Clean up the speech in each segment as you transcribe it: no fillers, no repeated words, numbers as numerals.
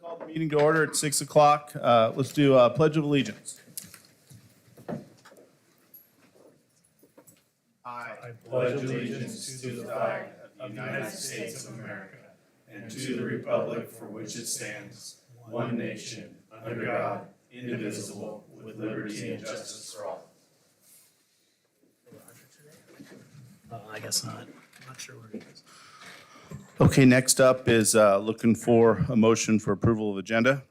Call the meeting to order at 6 o'clock. Let's do a Pledge of Allegiance. I pledge allegiance to the flag of the United States of America and to the republic for which it stands, one nation, under God, indivisible, with liberty and justice for all. I guess not. I'm not sure where it is. Okay, next up is looking for a motion for approval of agenda.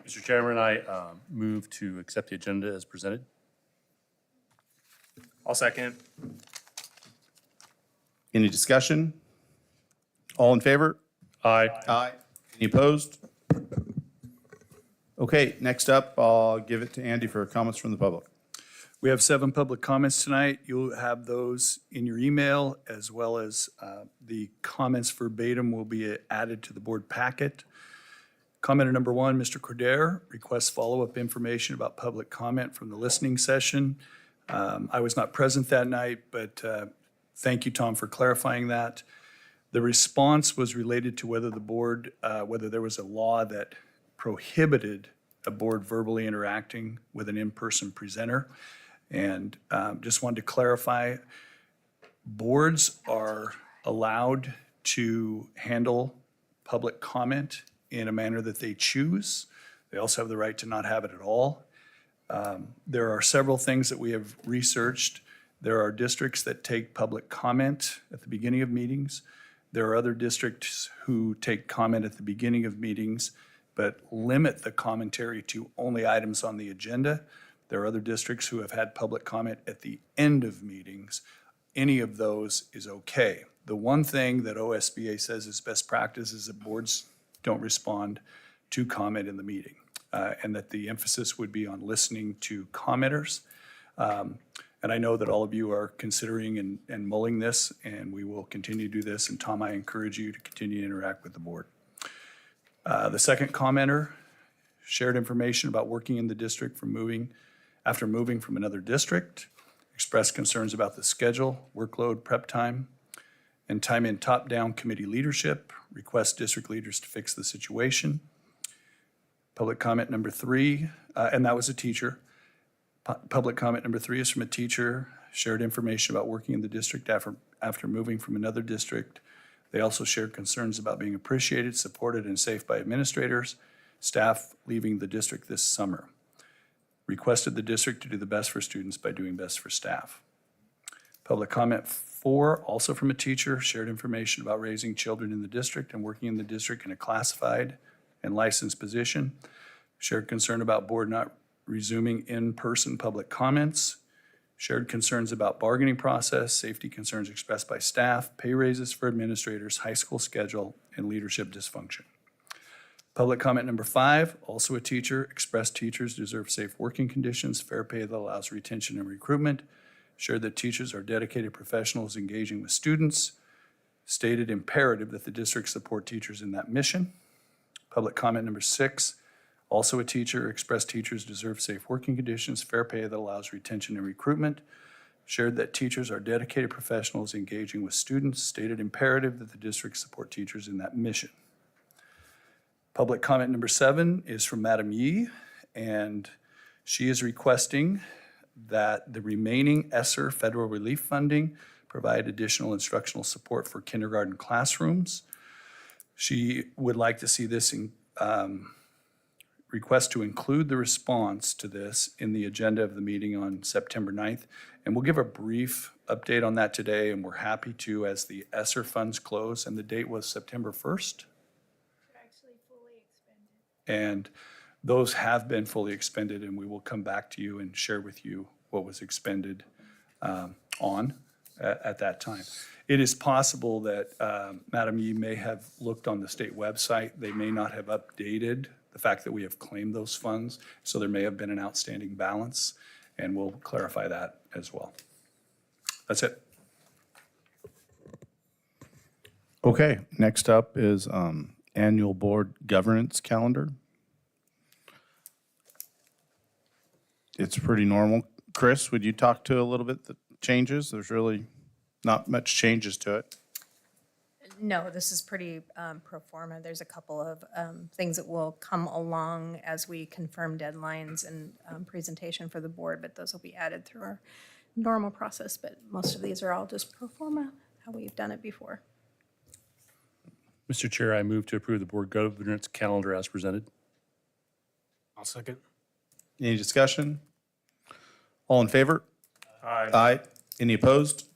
Mr. Chairman, I move to accept the agenda as presented. I'll second. Any discussion? All in favor? Aye. Aye. Any opposed? Okay, next up, I'll give it to Andy for comments from the public. We have 7 public comments tonight. You'll have those in your email, as well as the comments verbatim will be added to the board packet. Commenter number 1, Mr. Cordair requests follow-up information about public comment from the listening session. I was not present that night, but thank you, Tom, for clarifying that. The response was related to whether the board, whether there was a law that prohibited a board verbally interacting with an in-person presenter. And just wanted to clarify, boards are allowed to handle public comment in a manner that they choose. They also have the right to not have it at all. There are several things that we have researched. There are districts that take public comment at the beginning of meetings. There are other districts who take comment at the beginning of meetings, but limit the commentary to only items on the agenda. There are other districts who have had public comment at the end of meetings. Any of those is okay. The one thing that OSBA says is best practice is that boards don't respond to comment in the meeting, and that the emphasis would be on listening to commenters. And I know that all of you are considering and mulling this, and we will continue to do this. And Tom, I encourage you to continue to interact with the board. The second commenter shared information about working in the district after moving from another district, expressed concerns about the schedule, workload, prep time, and time in top-down committee leadership, request district leaders to fix the situation. Public comment number 3, and that was a teacher. Public comment number 3 is from a teacher, shared information about working in the district after moving from another district. They also shared concerns about being appreciated, supported, and safe by administrators, staff leaving the district this summer. Requested the district to do the best for students by doing best for staff. Public comment 4, also from a teacher, shared information about raising children in the district and working in the district in a classified and licensed position. Shared concern about board not resuming in-person public comments. Shared concerns about bargaining process, safety concerns expressed by staff, pay raises for administrators, high school schedule, and leadership dysfunction. Public comment number 5, also a teacher, expressed teachers deserve safe working conditions, fair pay that allows retention and recruitment, shared that teachers are dedicated professionals engaging with students, stated imperative that the district support teachers in that mission. Public comment number 6, also a teacher, expressed teachers deserve safe working conditions, fair pay that allows retention and recruitment, shared that teachers are dedicated professionals engaging with students, stated imperative that the district support teachers in that mission. Public comment number 7 is from Madam Yee, and she is requesting that the remaining ESSER federal relief funding provide additional instructional support for kindergarten classrooms. She would like to see this request to include the response to this in the agenda of the meeting on September 9th. And we'll give a brief update on that today, and we're happy to as the ESSER funds close, and the date was September 1st. And those have been fully expended, and we will come back to you and share with you what was expended at that time. It is possible that Madam Yee may have looked on the state website. They may not have updated the fact that we have claimed those funds, so there may have been an outstanding balance, and we'll clarify that as well. That's it. Okay, next up is annual board governance calendar. It's pretty normal. Chris, would you talk to a little bit the changes? There's really not much changes to it. No, this is pretty pro forma. There's a couple of things that will come along as we confirm deadlines and presentation for the board, but those will be added through our normal process. But most of these are all just pro forma, how we've done it before. Mr. Chair, I move to approve the board governance calendar as presented. I'll second. Any discussion? All in favor? Aye. Aye. Any opposed?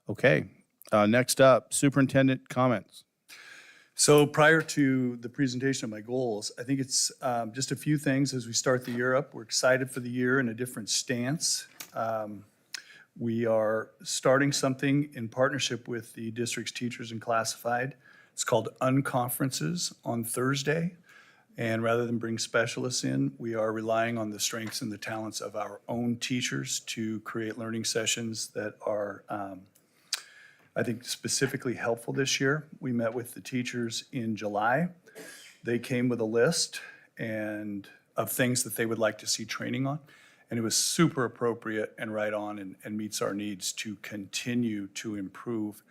Okay, next up, superintendent comments. So prior to the presentation of my goals, I think it's just a few things as we start the year up. We're excited for the year in a different stance. We are starting something in partnership with the district's teachers and classified. It's called Unconferences on Thursday. And rather than bring specialists in, we are relying on the strengths and the talents of our own teachers to create learning sessions that are, I think, specifically helpful this year. We met with the teachers in July. They came with a list of things that they would like to see training on. And it was super appropriate and right on and meets our needs to continue to improve.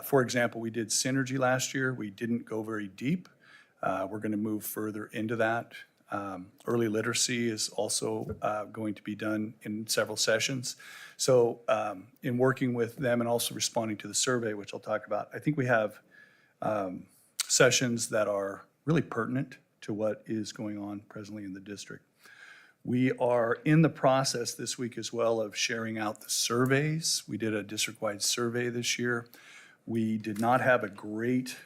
For example, we did synergy last year. We didn't go very deep. We're going to move further into that. Early literacy is also going to be done in several sessions. So in working with them and also responding to the survey, which I'll talk about, I think we have sessions that are really pertinent to what is going on presently in the district. We are in the process this week as well of sharing out the surveys. We did a district-wide survey this year. We did not have a great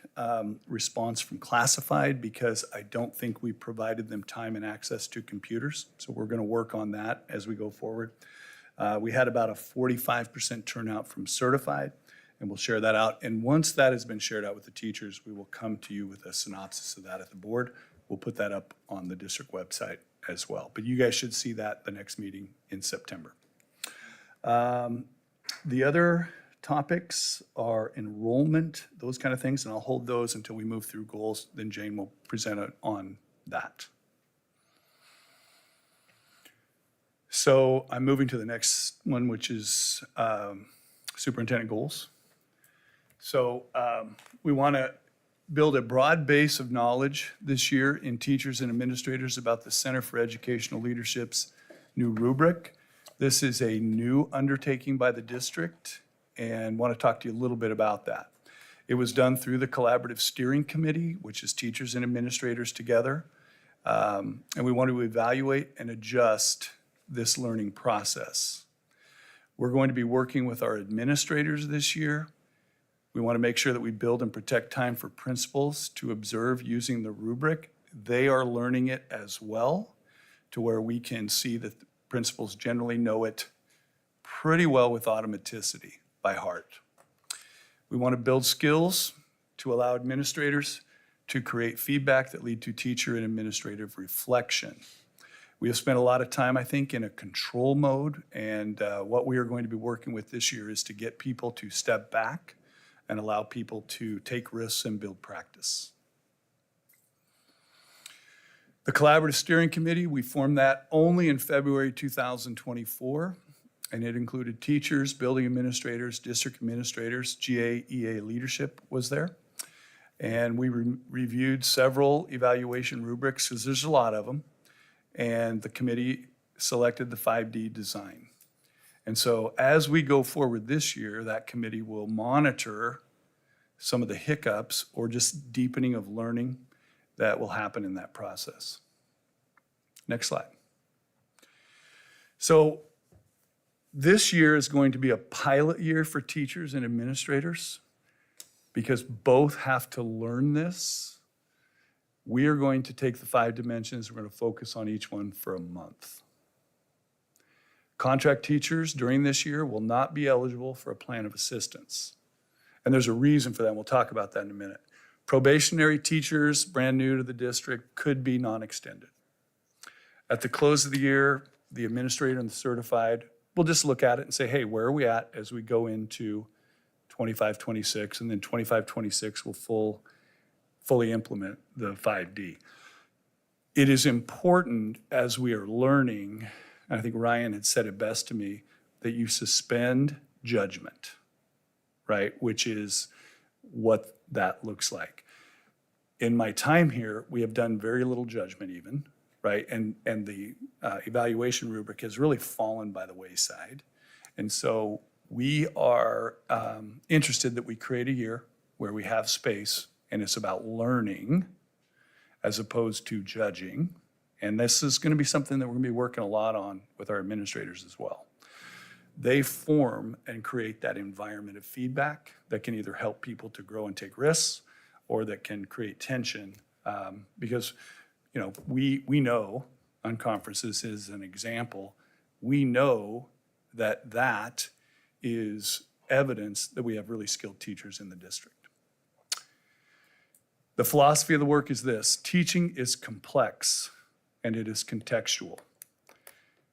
response from classified because I don't think we provided them time and access to computers. So we're going to work on that as we go forward. We had about a 45% turnout from certified, and we'll share that out. And once that has been shared out with the teachers, we will come to you with a synopsis of that at the board. We'll put that up on the district website as well. But you guys should see that the next meeting in September. The other topics are enrollment, those kind of things, and I'll hold those until we move through goals. Then Jane will present it on that. So I'm moving to the next one, which is superintendent goals. So we want to build a broad base of knowledge this year in teachers and administrators about the Center for Educational Leadership's new rubric. This is a new undertaking by the district and want to talk to you a little bit about that. It was done through the Collaborative Steering Committee, which is teachers and administrators together. And we want to evaluate and adjust this learning process. We're going to be working with our administrators this year. We want to make sure that we build and protect time for principals to observe using the rubric. They are learning it as well, to where we can see that the principals generally know it pretty well with automaticity by heart. We want to build skills to allow administrators to create feedback that lead to teacher and administrative reflection. We have spent a lot of time, I think, in a control mode, and what we are going to be working with this year is to get people to step back and allow people to take risks and build practice. The Collaborative Steering Committee, we formed that only in February 2024, and it included teachers, building administrators, district administrators, GA, EA leadership was there. And we reviewed several evaluation rubrics, because there's a lot of them, and the committee selected the 5D design. And so as we go forward this year, that committee will monitor some of the hiccups or just deepening of learning that will happen in that process. Next slide. So this year is going to be a pilot year for teachers and administrators because both have to learn this. We are going to take the 5 dimensions. We're going to focus on each one for a month. Contract teachers during this year will not be eligible for a plan of assistance. And there's a reason for that. We'll talk about that in a minute. Probationary teachers, brand new to the district, could be non-extended. At the close of the year, the administrator and the certified will just look at it and say, hey, where are we at as we go into 25-26, and then 25-26 will fully implement the 5D. It is important as we are learning, and I think Ryan had said it best to me, that you suspend judgment, right? Which is what that looks like. In my time here, we have done very little judgment even, right? And the evaluation rubric has really fallen by the wayside. And so we are interested that we create a year where we have space and it's about learning as opposed to judging. And this is going to be something that we're going to be working a lot on with our administrators as well. They form and create that environment of feedback that can either help people to grow and take risks or that can create tension. Because, you know, we know on conferences as an example, we know that that is evidence that we have really skilled teachers in the district. The philosophy of the work is this: teaching is complex and it is contextual.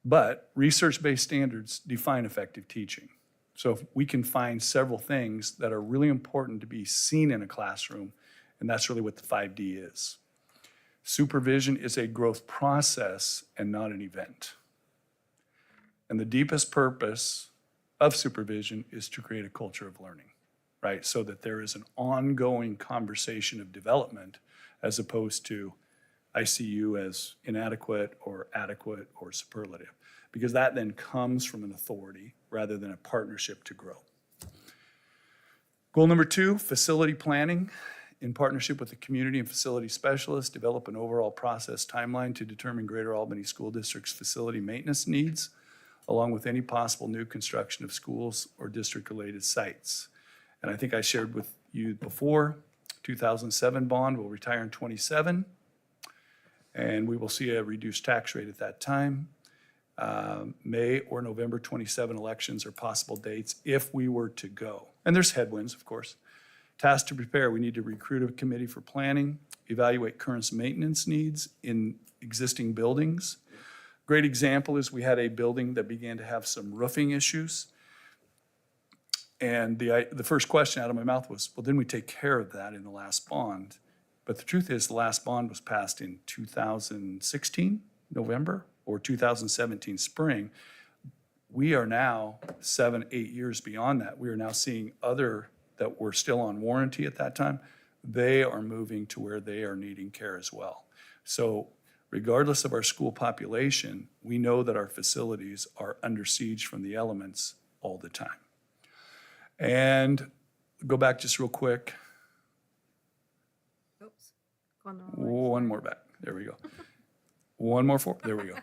But research-based standards define effective teaching. So if we can find several things that are really important to be seen in a classroom, and that's really what the 5D is. Supervision is a growth process and not an event. And the deepest purpose of supervision is to create a culture of learning, right? So that there is an ongoing conversation of development as opposed to I see you as inadequate or adequate or superlative, because that then comes from an authority rather than a partnership to grow. Goal number 2, facility planning. In partnership with the community and facility specialists, develop an overall process timeline to determine Greater Albany School District's facility maintenance needs, along with any possible new construction of schools or district-related sites. And I think I shared with you before, 2007 bond will retire in 27, and we will see a reduced tax rate at that time. May or November 27 elections are possible dates if we were to go. And there's headwinds, of course. Task to prepare, we need to recruit a committee for planning, evaluate current maintenance needs in existing buildings. Great example is we had a building that began to have some roofing issues. And the first question out of my mouth was, well, didn't we take care of that in the last bond? But the truth is the last bond was passed in 2016, November, or 2017 spring. We are now 7, 8 years beyond that. We are now seeing other that were still on warranty at that time. They are moving to where they are needing care as well. So regardless of our school population, we know that our facilities are under siege from the elements all the time. And go back just real quick. Oops. Going the wrong way. One more back. There we go. One more forward. There we go.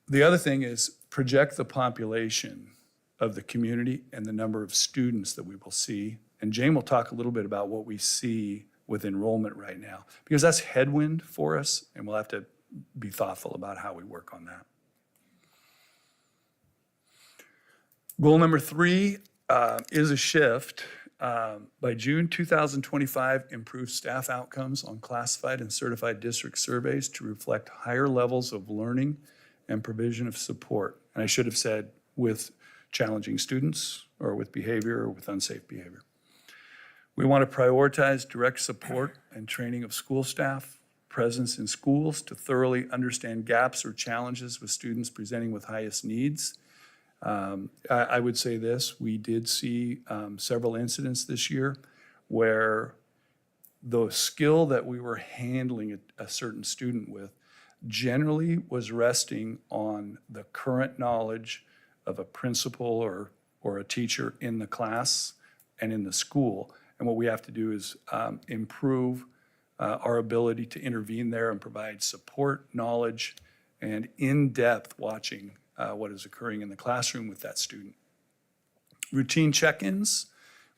The other thing is project the population of the community and the number of students that we will see. And Jane will talk a little bit about what we see with enrollment right now, because that's headwind for us, and we'll have to be thoughtful about how we work on that. Goal number 3 is a shift. By June 2025, improve staff outcomes on classified and certified district surveys to reflect higher levels of learning and provision of support. And I should have said with challenging students or with behavior or with unsafe behavior. We want to prioritize direct support and training of school staff, presence in schools to thoroughly understand gaps or challenges with students presenting with highest needs. I would say this: we did see several incidents this year where the skill that we were handling a certain student with generally was resting on the current knowledge of a principal or a teacher in the class and in the school. And what we have to do is improve our ability to intervene there and provide support, knowledge, and in-depth watching what is occurring in the classroom with that student. Routine check-ins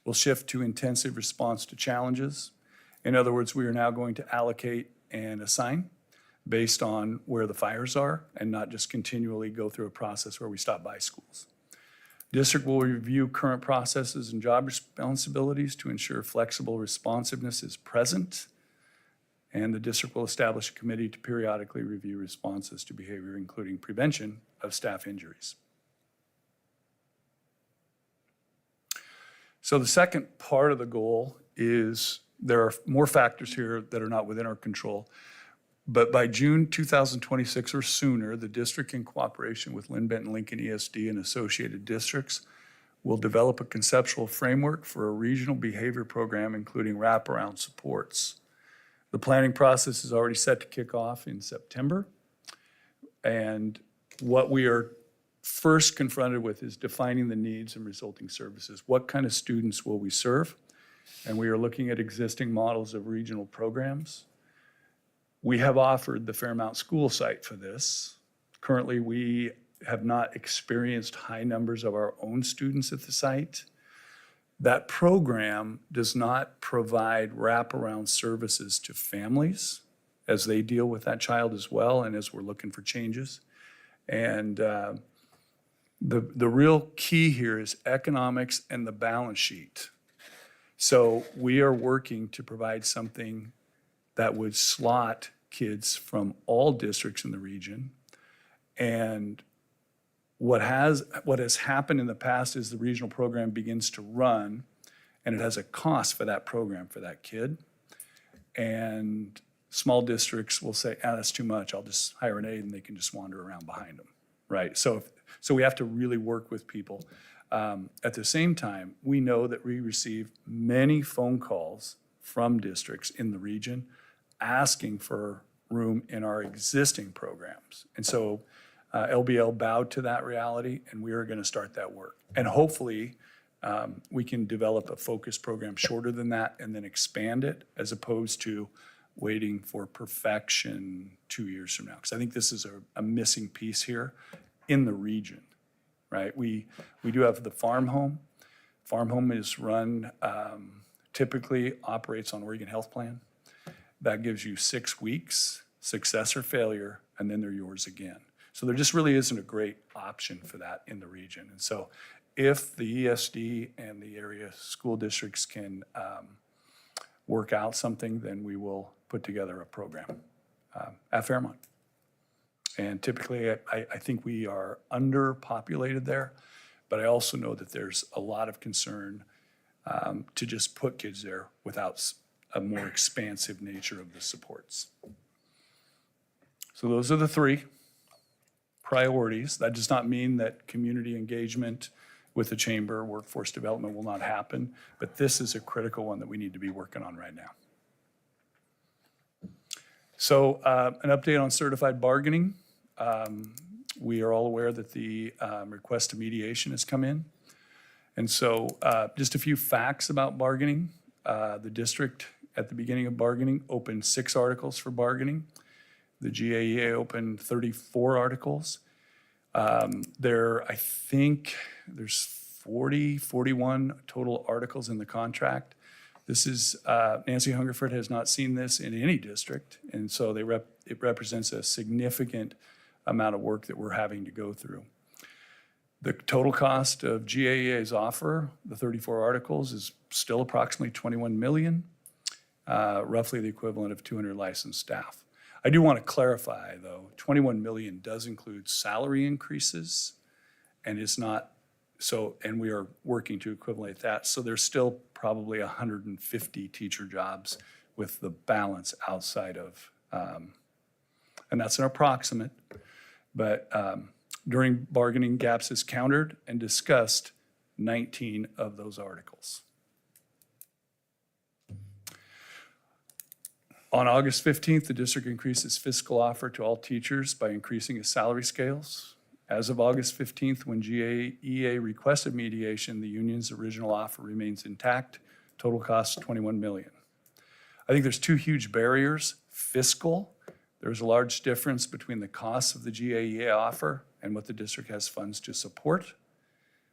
will shift to intensive response to challenges. In other words, we are now going to allocate and assign based on where the fires are and not just continually go through a process where we stop by schools. District will review current processes and job responsibilities to ensure flexible responsiveness is present. And the district will establish a committee to periodically review responses to behavior, including prevention of staff injuries. So the second part of the goal is there are more factors here that are not within our control. But by June 2026 or sooner, the district, in cooperation with Lynn Benton Lincoln ESD and associated districts, will develop a conceptual framework for a regional behavior program, including wraparound supports. The planning process is already set to kick off in September. And what we are first confronted with is defining the needs and resulting services. What kind of students will we serve? And we are looking at existing models of regional programs. We have offered the Fairmount School site for this. Currently, we have not experienced high numbers of our own students at the site. That program does not provide wraparound services to families as they deal with that child as well and as we're looking for changes. And the real key here is economics and the balance sheet. So we are working to provide something that would slot kids from all districts in the region. And what has happened in the past is the regional program begins to run, and it has a cost for that program for that kid. And small districts will say, that's too much. I'll just hire an aide and they can just wander around behind them, right? So we have to really work with people. At the same time, we know that we receive many phone calls from districts in the region asking for room in our existing programs. And so LBL bowed to that reality, and we are going to start that work. And hopefully, we can develop a focused program shorter than that and then expand it, as opposed to waiting for perfection 2 years from now. Because I think this is a missing piece here in the region, right? We do have the farm home. Farm home is run, typically operates on Oregon Health Plan. That gives you 6 weeks, success or failure, and then they're yours again. So there just really isn't a great option for that in the region. And so if the ESD and the area school districts can work out something, then we will put together a program at Fairmont. And typically, I think we are underpopulated there, but I also know that there's a lot of concern to just put kids there without a more expansive nature of the supports. So those are the three priorities. That does not mean that community engagement with the chamber, workforce development will not happen, but this is a critical one that we need to be working on right now. So an update on certified bargaining. We are all aware that the request to mediation has come in. And so just a few facts about bargaining. The district at the beginning of bargaining opened 6 articles for bargaining. The GAEA opened 34 articles. I think there's 41 total articles in the contract. This is, Nancy Hungerford has not seen this in any district, and so it represents a significant amount of work that we're having to go through. The total cost of GAEA's offer, the 34 articles, is still approximately $21 million, roughly the equivalent of 200 licensed staff. I do want to clarify, though, $21 million does include salary increases, and it's not so, and we are working to equivalent that. So there's still probably 150 teacher jobs with the balance outside of, and that's an approximate, but during bargaining, GAPS has countered and discussed 19 of those articles. On August 15th, the district increased its fiscal offer to all teachers by increasing its salary scales. As of August 15th, when GAEA requested mediation, the union's original offer remains intact. Total cost $21 million. I think there's 2 huge barriers. Fiscal, there's a large difference between the costs of the GAEA offer and what the district has funds to support.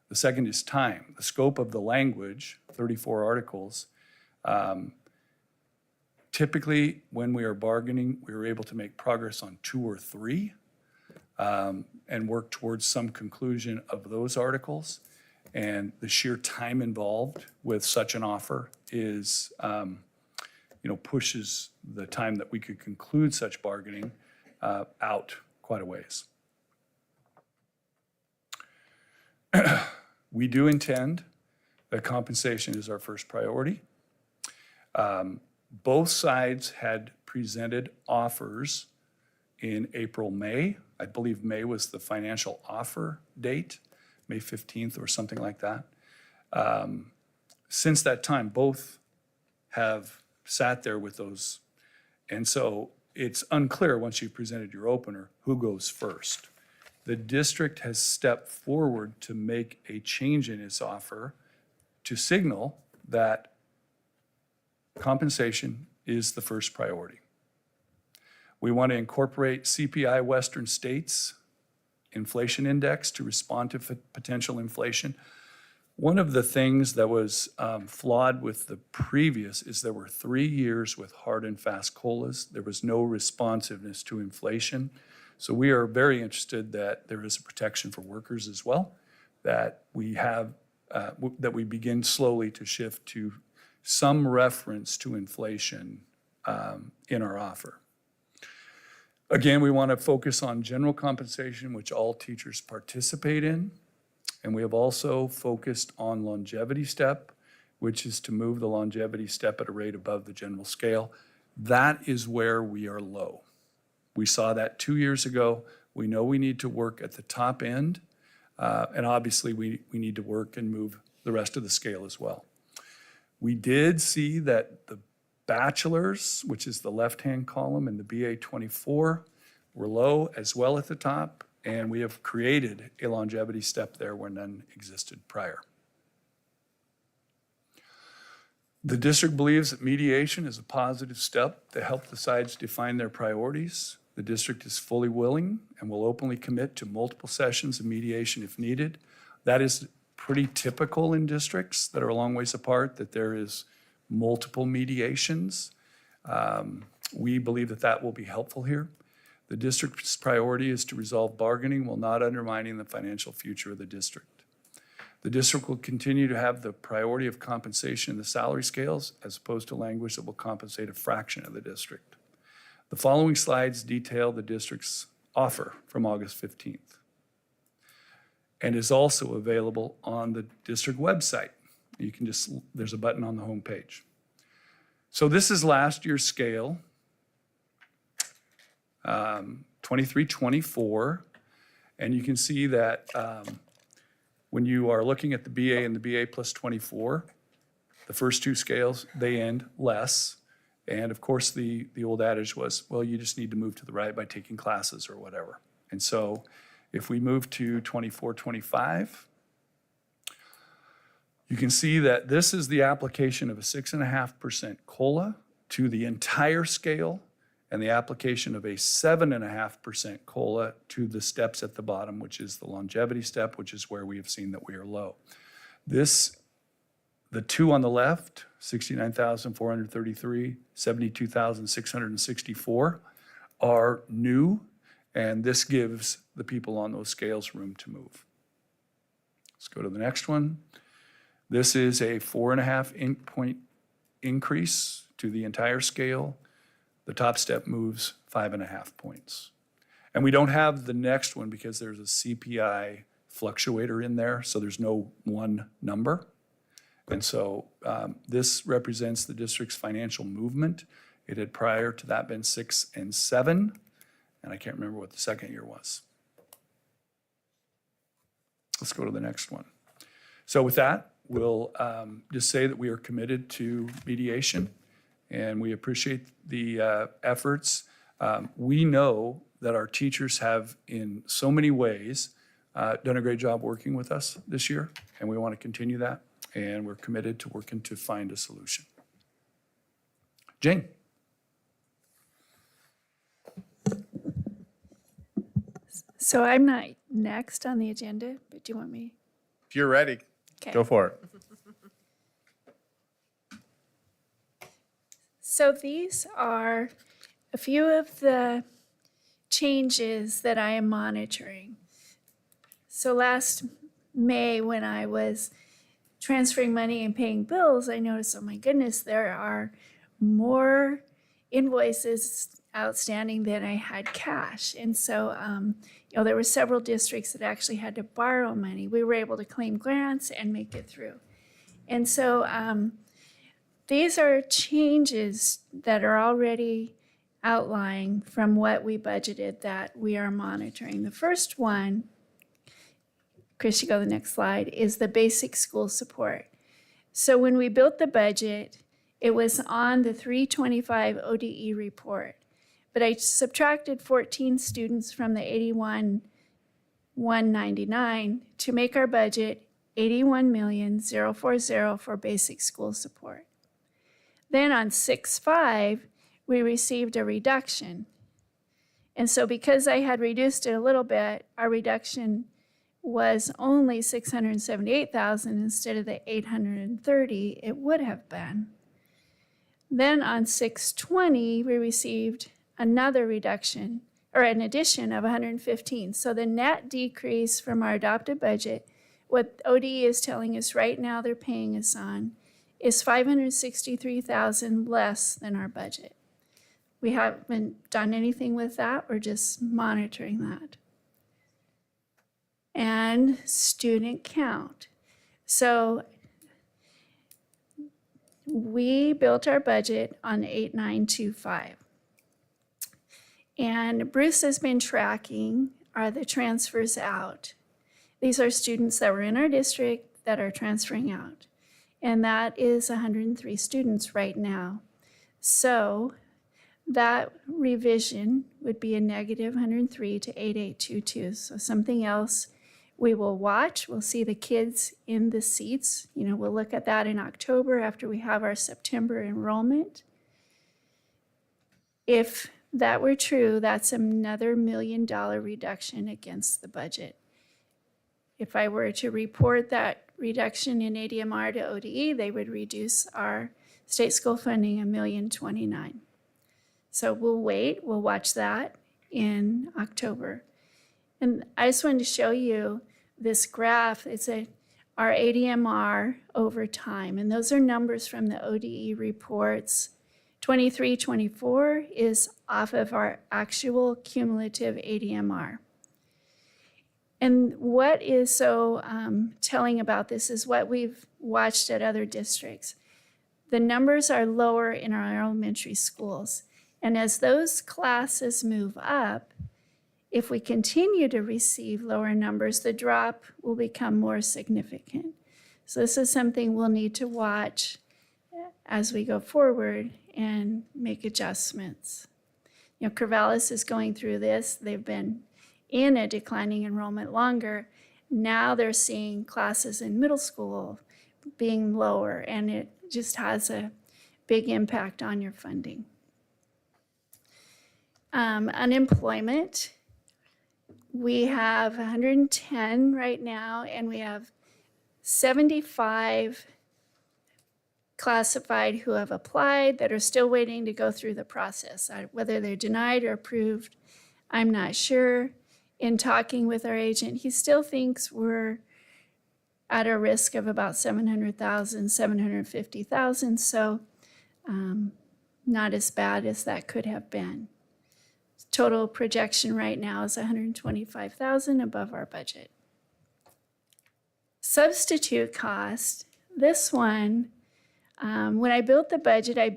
The second is time. The scope of the language, 34 articles, typically, when we are bargaining, we are able to make progress on 2 or 3 and work towards some conclusion of those articles. And the sheer time involved with such an offer is, pushes the time that we could conclude such bargaining out quite a ways. We do intend that compensation is our first priority. Both sides had presented offers in April, May. I believe May was the financial offer date, May 15th or something like that. Since that time, both have sat there with those. And so it's unclear once you've presented your opener, who goes first. The district has stepped forward to make a change in its offer to signal that compensation is the first priority. We want to incorporate CPI Western States inflation index to respond to potential inflation. One of the things that was flawed with the previous is there were 3 years with hard and fast COLAs. There was no responsiveness to inflation. So we are very interested that there is a protection for workers as well, that we have, that we begin slowly to shift to some reference to inflation in our offer. Again, we want to focus on general compensation, which all teachers participate in. And we have also focused on longevity step, which is to move the longevity step at a rate above the general scale. That is where we are low. We saw that 2 years ago. We know we need to work at the top end. And obviously, we need to work and move the rest of the scale as well. We did see that the bachelors, which is the left-hand column, and the BA 24 were low as well at the top, and we have created a longevity step there where none existed prior. The district believes that mediation is a positive step to help the sides define their priorities. The district is fully willing and will openly commit to multiple sessions of mediation if needed. That is pretty typical in districts that are a long ways apart, that there is multiple mediations. We believe that that will be helpful here. The district's priority is to resolve bargaining while not undermining the financial future of the district. The district will continue to have the priority of compensation in the salary scales as opposed to language that will compensate a fraction of the district. The following slides detail the district's offer from August 15th and is also available on the district website. You can just, there's a button on the home page. So this is last year's scale, 23-24, and you can see that when you are looking at the BA and the BA plus 24, the first two scales, they end less. And of course, the old adage was, well, you just need to move to the right by taking classes or whatever. And so if we move to 24-25, you can see that this is the application of a 6.5% COLA to the entire scale and the application of a 7.5% COLA to the steps at the bottom, which is the longevity step, which is where we have seen that we are low. The two on the left, 69,433, 72,664, are new, and this gives the people on those scales room to move. Let's go to the next one. This is a 4.5 point increase to the entire scale. The top step moves 5.5 points. And we don't have the next one because there's a CPI fluctuator in there, so there's no one number. And so this represents the district's financial movement. It had prior to that been 6 and 7, and I can't remember what the second year was. Let's go to the next one. So with that, we'll just say that we are committed to mediation, and we appreciate the efforts. We know that our teachers have, in so many ways, done a great job working with us this year, and we want to continue that, and we're committed to working to find a solution. Jane. So I'm not next on the agenda, but do you want me? If you're ready, Okay. go for it. So these are a few of the changes that I am monitoring. So last May, when I was transferring money and paying bills, I noticed, oh my goodness, there are more invoices outstanding than I had cash. And so, there were several districts that actually had to borrow money. We were able to claim grants and make it through. And so these are changes that are already outlying from what we budgeted that we are monitoring. The first one, Chris, you go to the next slide, is the basic school support. So when we built the budget, it was on the 325 ODE report, but I subtracted 14 students from the 81,199 to make our budget 81,040 for basic school support. Then on 6/5, we received a reduction. And so because I had reduced it a little bit, our reduction was only 678,000 instead of the 830 it would have been. Then on 6/20, we received another reduction, or an addition of 115. So the net decrease from our adopted budget, what ODE is telling us right now they're paying us on, is 563,000 less than our budget. We haven't done anything with that. We're just monitoring that. And student count. So we built our budget on 8925. And Bruce has been tracking are the transfers out. These are students that were in our district that are transferring out. And that is 103 students right now. So that revision would be a negative 103 to 8822. So something else we will watch. We'll see the kids in the seats. We'll look at that in October after we have our September enrollment. If that were true, that's another $1 million reduction against the budget. If I were to report that reduction in ADMR to ODE, they would reduce our state school funding $1,029,000. So we'll wait, we'll watch that in October. And I just wanted to show you this graph. It's our ADMR over time, and those are numbers from the ODE reports. 23-24 is off of our actual cumulative ADMR. And what is so telling about this is what we've watched at other districts. The numbers are lower in our elementary schools. And as those classes move up, if we continue to receive lower numbers, the drop will become more significant. So this is something we'll need to watch as we go forward and make adjustments. Corvallis is going through this. They've been in a declining enrollment longer. Now they're seeing classes in middle school being lower, and it just has a big impact on your funding. Unemployment, we have 110 right now, and we have 75 classified who have applied that are still waiting to go through the process. Whether they're denied or approved, I'm not sure. In talking with our agent, he still thinks we're at a risk of about 700,000, 750,000, so not as bad as that could have been. Total projection right now is 125,000 above our budget. Substitute cost, this one, when I built the budget, I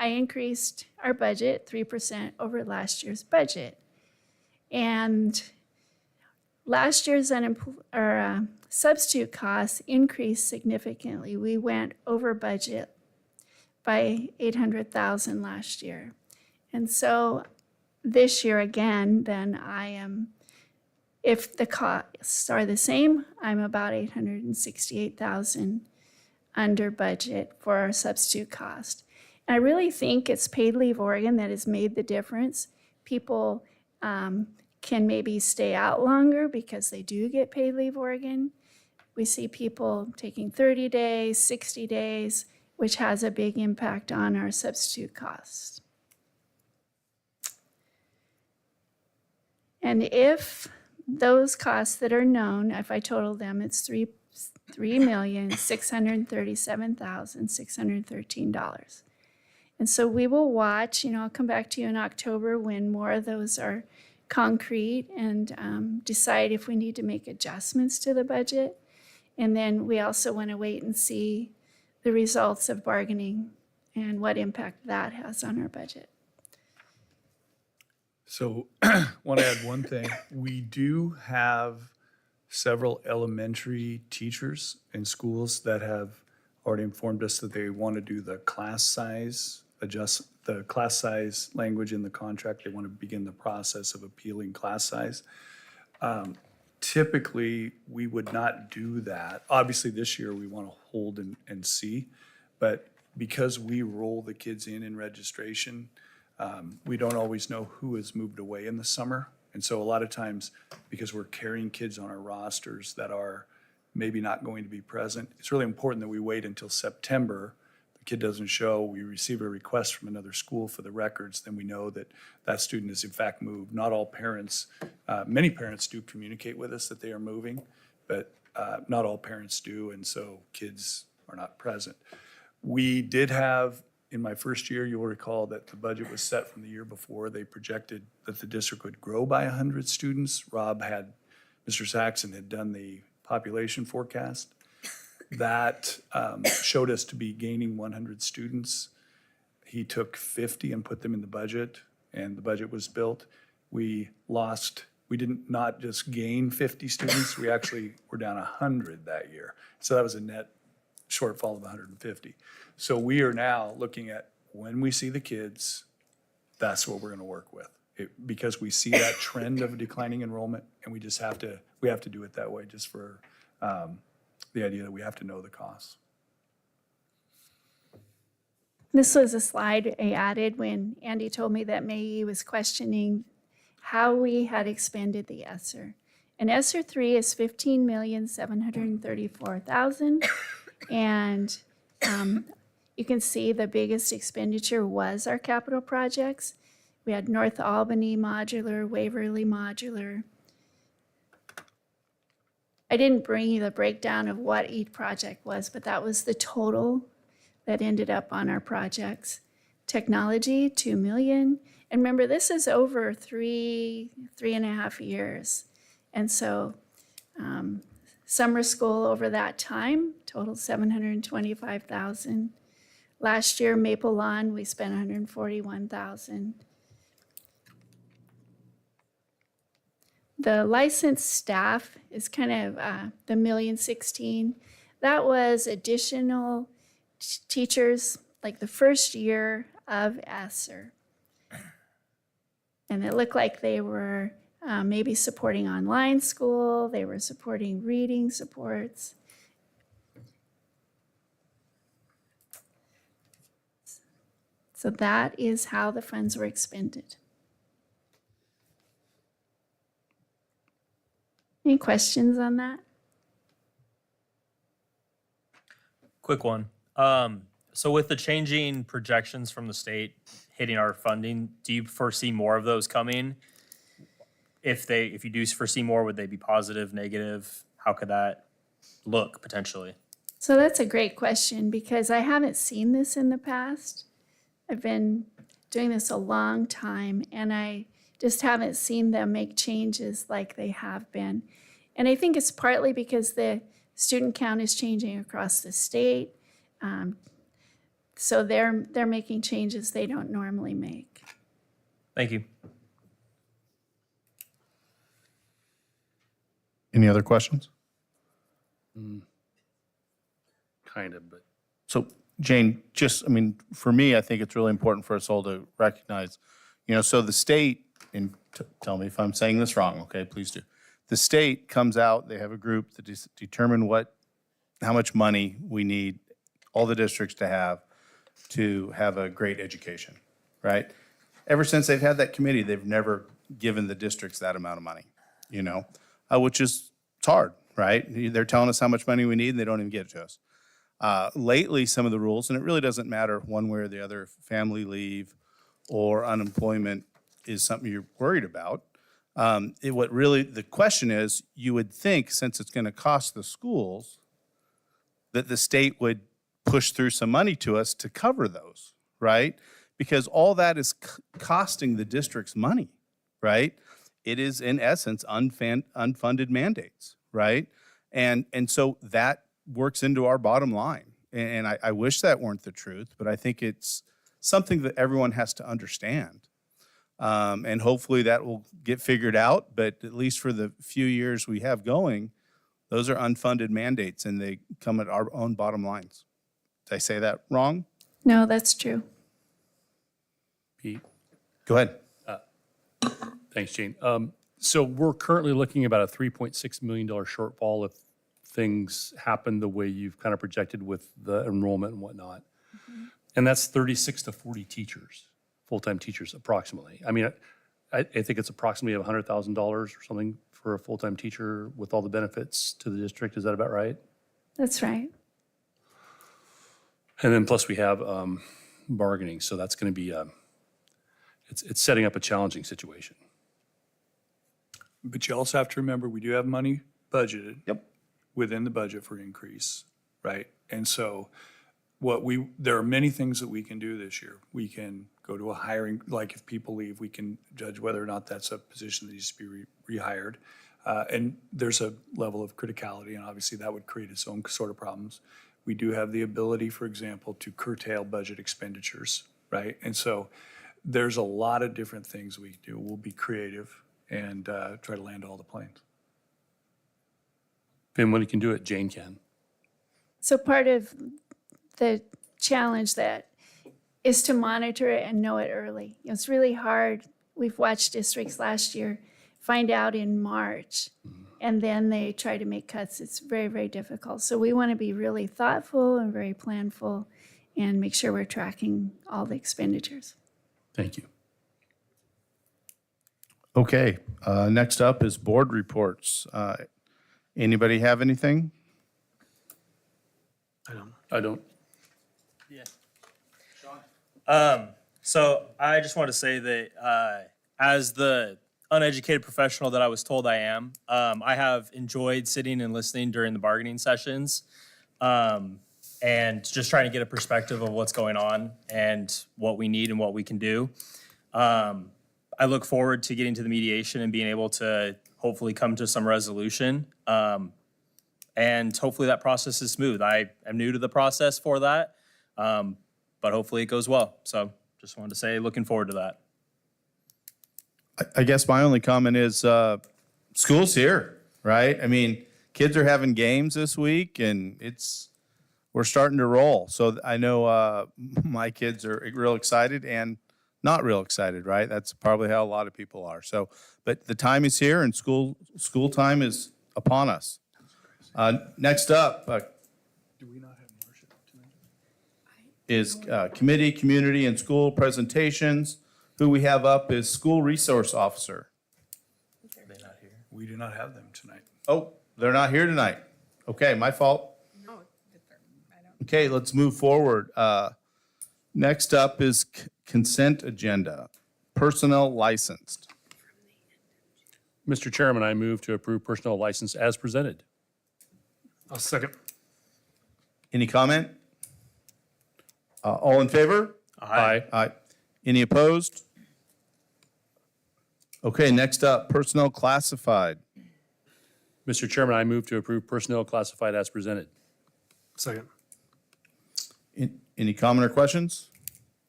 increased our budget 3% over last year's budget. And last year's substitute costs increased significantly. We went over budget by 800,000 last year. And so this year again, then if the costs are the same, I'm about 868,000 under budget for our substitute cost. And I really think it's paid leave Oregon that has made the difference. People can maybe stay out longer because they do get paid leave Oregon. We see people taking 30 days, 60 days, which has a big impact on our substitute costs. And if those costs that are known, if I total them, it's $3,637,613. And so we will watch, I'll come back to you in October when more of those are concrete and decide if we need to make adjustments to the budget. And then we also want to wait and see the results of bargaining and what impact that has on our budget. So want to add one thing. We do have several elementary teachers in schools that have already informed us that they want to do the class size, adjust the class size language in the contract. They want to begin the process of appealing class size. Typically, we would not do that. Obviously, this year, we want to hold and see. But because we roll the kids in registration, we don't always know who has moved away in the summer. And so a lot of times, because we're carrying kids on our rosters that are maybe not going to be present, it's really important that we wait until September. The kid doesn't show, we receive a request from another school for the records, then we know that that student is in fact moved. Not all parents, many parents do communicate with us that they are moving, but not all parents do, and so kids are not present. We did have, in my first year, you'll recall that the budget was set from the year before. They projected that the district would grow by 100 students. Mr. Saxon had done the population forecast. That showed us to be gaining 100 students. He took 50 and put them in the budget, and the budget was built. We did not just gain 50 students, we actually were down 100 that year. So that was a net shortfall of 150. So we are now looking at when we see the kids, that's what we're going to work with. Because we see that trend of declining enrollment, and we have to do it that way just for the idea that we have to know the costs. This was a slide I added when Andy told me that Maggie was questioning how we had expended the ESSER. And ESSER 3 is $15,734,000. And you can see the biggest expenditure was our capital projects. We had North Albany Modular, Waverly Modular. I didn't bring you the breakdown of what each project was, but that was the total that ended up on our projects. Technology, $2 million. And remember, this is over three and a half years. And so summer school over that time totaled $725,000. Last year, Maple Lawn, we spent $141,000. The licensed staff is kind of the $1,016,000. That was additional teachers, like the first year of ESSER. And it looked like they were maybe supporting online school, they were supporting reading supports. So that is how the funds were expended. Any questions on that? Quick one. So with the changing projections from the state hitting our funding, do you foresee more of those coming? If you do foresee more, would they be positive, negative? How could that look potentially? So that's a great question because I haven't seen this in the past. I've been doing this a long time and I just haven't seen them make changes like they have been. And I think it's partly because the student count is changing across the state. So they're making changes they don't normally make. Thank you. Any other questions? Kind of, but So Jane, for me, I think it's really important for us all to recognize, so the state, and tell me if I'm saying this wrong, okay, please do. The state comes out, they have a group that determine how much money we need all the districts to have a great education, right? Ever since they've had that committee, they've never given the districts that amount of money, which is, it's hard, right? They're telling us how much money we need and they don't even give it to us. Lately, some of the rules, and it really doesn't matter one way or the other, if family leave or unemployment is something you're worried about. The question is, you would think, since it's going to cost the schools, that the state would push through some money to us to cover those, right? Because all that is costing the districts money, right? It is, in essence, unfunded mandates, right? And so that works into our bottom line. and I wish that weren't the truth, but I think it's something that everyone has to understand. And hopefully that will get figured out, but at least for the few years we have going, those are unfunded mandates and they come at our own bottom lines. Did I say that wrong? No, that's true. Pete? Go ahead. Thanks, Jane. So we're currently looking at about a $3.6 million shortfall if things happen the way you've kind of projected with the enrollment and whatnot. And that's 36 to 40 teachers, full-time teachers approximately. I mean, I think it's approximately $100,000 or something for a full-time teacher with all the benefits to the district. Is that about right? That's right. And then plus we have bargaining, so that's going to be, it's setting up a challenging situation. But you also have to remember, we do have money budgeted. Yep. Within the budget for increase, right? And so there are many things that we can do this year. We can go to a hiring, like if people leave, we can judge whether or not that's a position that needs to be rehired. And there's a level of criticality, and obviously that would create its own sort of problems. We do have the ability, for example, to curtail budget expenditures, right? And so there's a lot of different things we can do. We'll be creative and try to land all the planes. If anybody can do it, Jane can. So part of the challenge that is to monitor it and know it early. It's really hard. We've watched districts last year find out in March, and then they try to make cuts. It's very, very difficult. So we want to be really thoughtful and very planful and make sure we're tracking all the expenditures. Thank you. Okay, next up is board reports. Anybody have anything? I don't. So I just want to say that as the uneducated professional that I was told I am, I have enjoyed sitting and listening during the bargaining sessions and just trying to get a perspective of what's going on and what we need and what we can do. I look forward to getting to the mediation and being able to hopefully come to some resolution. And hopefully that process is smooth. I am new to the process for that, but hopefully it goes well. So just wanted to say, looking forward to that. I guess my only comment is school's here, right? I mean, kids are having games this week and we're starting to roll. So I know my kids are real excited and not real excited, right? That's probably how a lot of people are. So, but the time is here and school time is upon us. Next up is committee, community, and school presentations. Who we have up is school resource officer. We do not have them tonight. Oh, they're not here tonight. Okay, my fault. Okay, let's move forward. Next up is consent agenda, personnel licensed. Mr. Chairman, I move to approve personnel license as presented. I'll second. Any comment? All in favor? Aye. Aye. Any opposed? Okay, next up, personnel classified. Mr. Chairman, I move to approve personnel classified as presented. Second. Any comment or questions?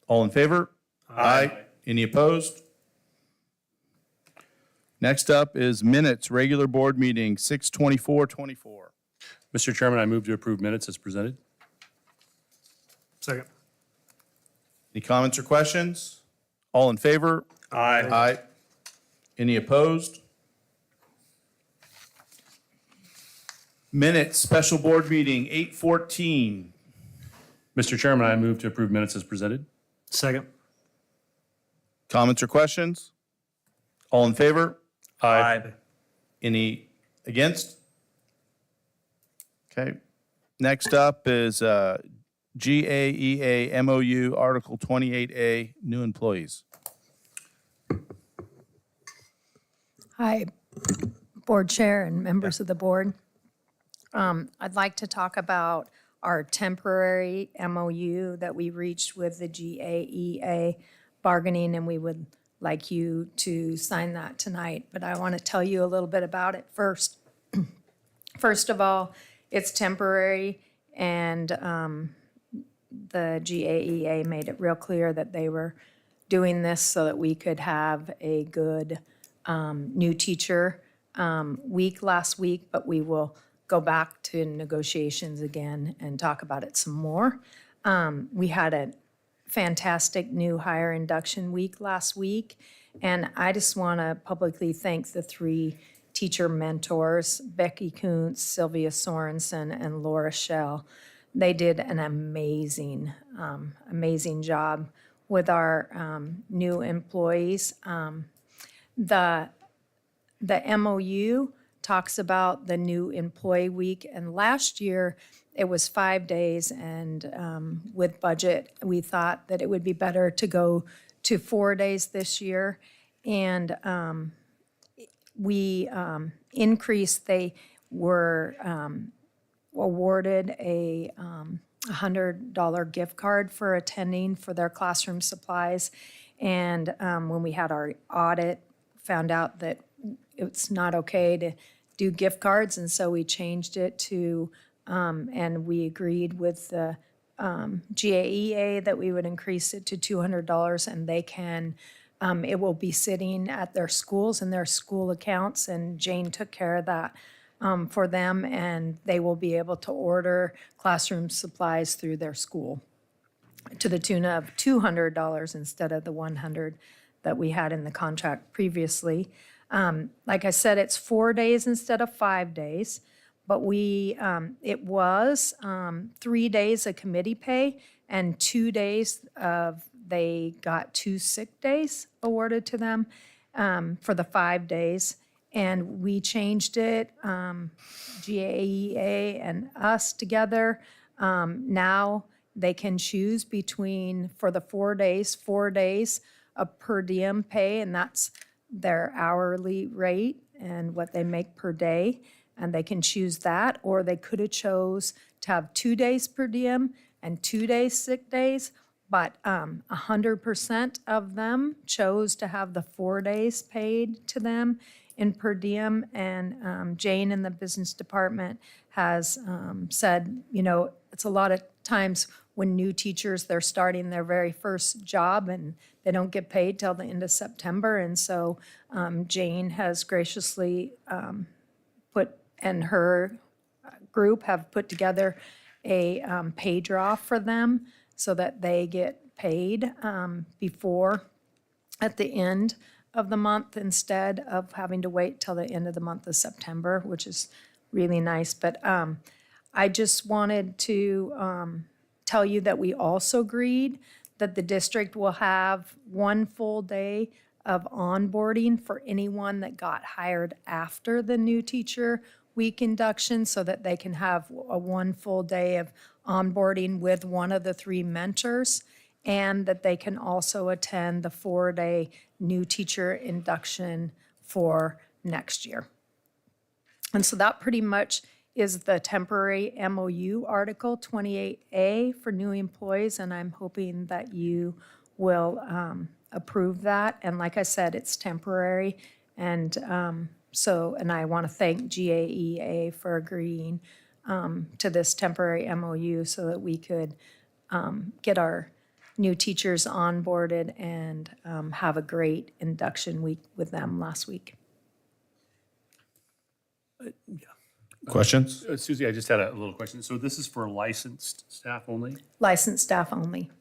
All in favor? Aye. Any opposed? Next up is minutes, regular board meeting, 6/24/24. Mr. Chairman, I move to approve minutes as presented. Second. Any comments or questions? All in favor? Aye. Aye. Any opposed? Minutes, special board meeting, 8/14. Mr. Chairman, I move to approve minutes as presented. Second. Comments or questions? All in favor? Aye. Any against? Okay. Next up is GAEA MOU Article 28A, new employees. Hi, Board Chair and members of the board. I'd like to talk about our temporary MOU that we reached with the GAEA bargaining, and we would like you to sign that tonight. But I want to tell you a little bit about it first. First of all, it's temporary, And the GAEA made it real clear that they were doing this so that we could have a good new teacher week last week, but we will go back to negotiations again and talk about it some more. We had a fantastic new hire induction week last week, and I just want to publicly thank the 3 teacher mentors, Becky Kuntz, Sylvia Sorensen, and Laura Schell. They did an amazing job with our new employees. The MOU talks about the new employee week, and last year it was 5 days, and with budget, we thought that it would be better to go to 4 days this year. And we increased, they were awarded a $100 gift card for attending for their classroom supplies. And when we had our audit, found out that it's not okay to do gift cards, and so we changed it to, and we agreed with the GAEA that we would increase it to $200, and they can, it will be sitting at their schools and their school accounts, and Jane took care of that for them, and they will be able to order classroom supplies through their school to the tune of $200 instead of the $100 that we had in the contract previously. Like I said, it's 4 days instead of 5 days, but it was 3 days of committee pay and 2 days they got 2 sick days awarded to them for the 5 days. And we changed it, GAEA and us together. Now they can choose between, for the 4 days of per diem pay, and that's their hourly rate and what they make per day. And they can choose that, or they could have chose to have 2 days per diem and 2 days sick days. But 100% of them chose to have the 4 days paid to them in per diem. And Jane in the business department has said, you know, it's a lot of times when new teachers, they're starting their very first job and they don't get paid till the end of September. And so Jane has graciously and her group have put together a pay draw for them so that they get paid at the end of the month instead of having to wait till the end of the month of September, which is really nice. But I just wanted to tell you that we also agreed that the district will have 1 full day of onboarding for anyone that got hired after the new teacher week induction, so that they can have a 1 full day of onboarding with one of the 3 mentors, and that they can also attend the 4-day new teacher induction for next year. And so that pretty much is the temporary MOU Article 28A for new employees, and I'm hoping that you will approve that. And like I said, it's temporary, and and I want to thank GAEA for agreeing to this temporary MOU so that we could get our new teachers onboarded and have a great induction week with them last week. Questions? Susie, I just had a little question. So this is for licensed staff only? Licensed staff only.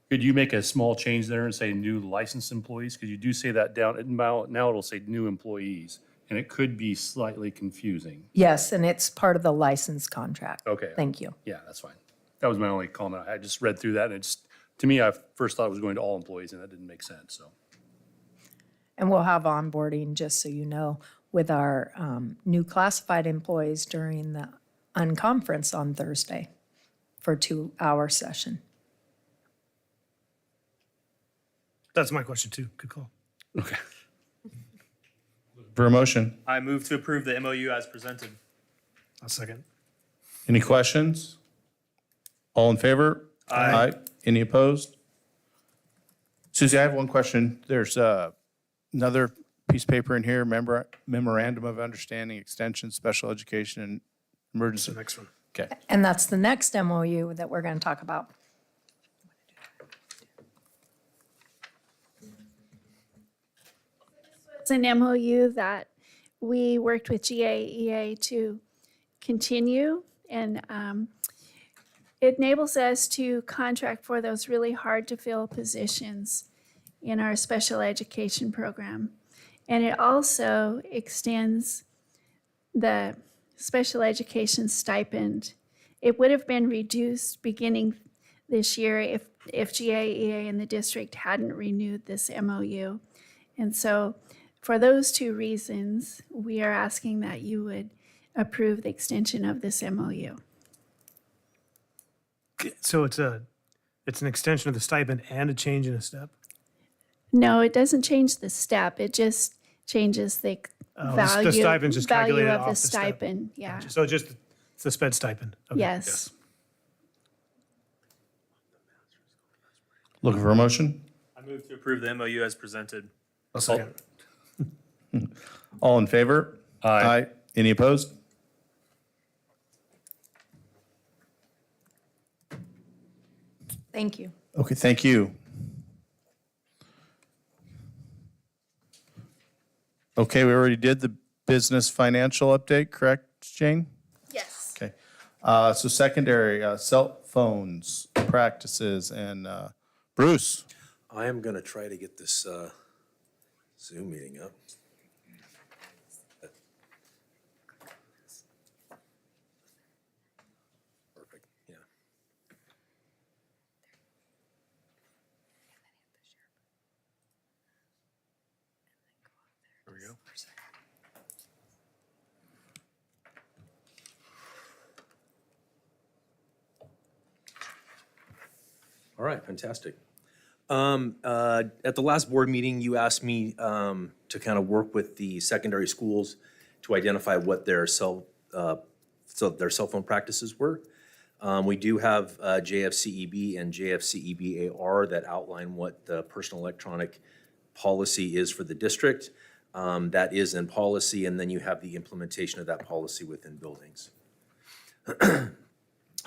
Could you make a small change there and say new licensed employees? Because you do say that down, now it'll say new employees, and it could be slightly confusing. Yes, and it's part of the license contract. Okay. Thank you. Yeah, that's fine. That was my only comment. I just read through that, and it just, to me, I first thought it was going to all employees, and that didn't make sense, so. And we'll have onboarding, just so you know, with our new classified employees during the unconference on Thursday for a 2-hour session. That's my question too. Good call. Okay. For a motion? I move to approve the MOU as presented. I'll second. Any questions? All in favor? Aye. Any opposed? Susie, I have one question. There's another piece of paper in here, memorandum of understanding, extension, special education, and The emergency. next one. Okay. And that's the next MOU that we're going to talk about. It's an MOU that we worked with GAEA to continue, and it enables us to contract for those really hard-to-fill positions in our special education program. And it also extends the special education stipend. It would have been reduced beginning this year if GAEA and the district hadn't renewed this MOU. And so for those two reasons, we are asking that you would approve the extension of this MOU. So it's an extension of the stipend and a change in a step? No, it doesn't change the step. It just changes the value, the stipend's just value calculated of off the the step. stipend. Yeah. So it's the sped stipend? Okay, Yes. Looking for a motion? I move to approve the MOU as presented. I'll second. All in favor? Aye. Any opposed? Thank you. Okay, thank you. Okay, we already did the business financial update, correct, Jane? Yes. Okay. So secondary, cell phones, practices, and Bruce. I am going to try to get this Zoom meeting up. Perfect, yeah. There we go. All right, fantastic. At the last board meeting, you asked me to kind of work with the secondary schools to identify what their cell phone practices were. We do have JFCEB and JFCEB-AR that outline what the personal electronic policy is for the district. That is in policy, and then you have the implementation of that policy within buildings.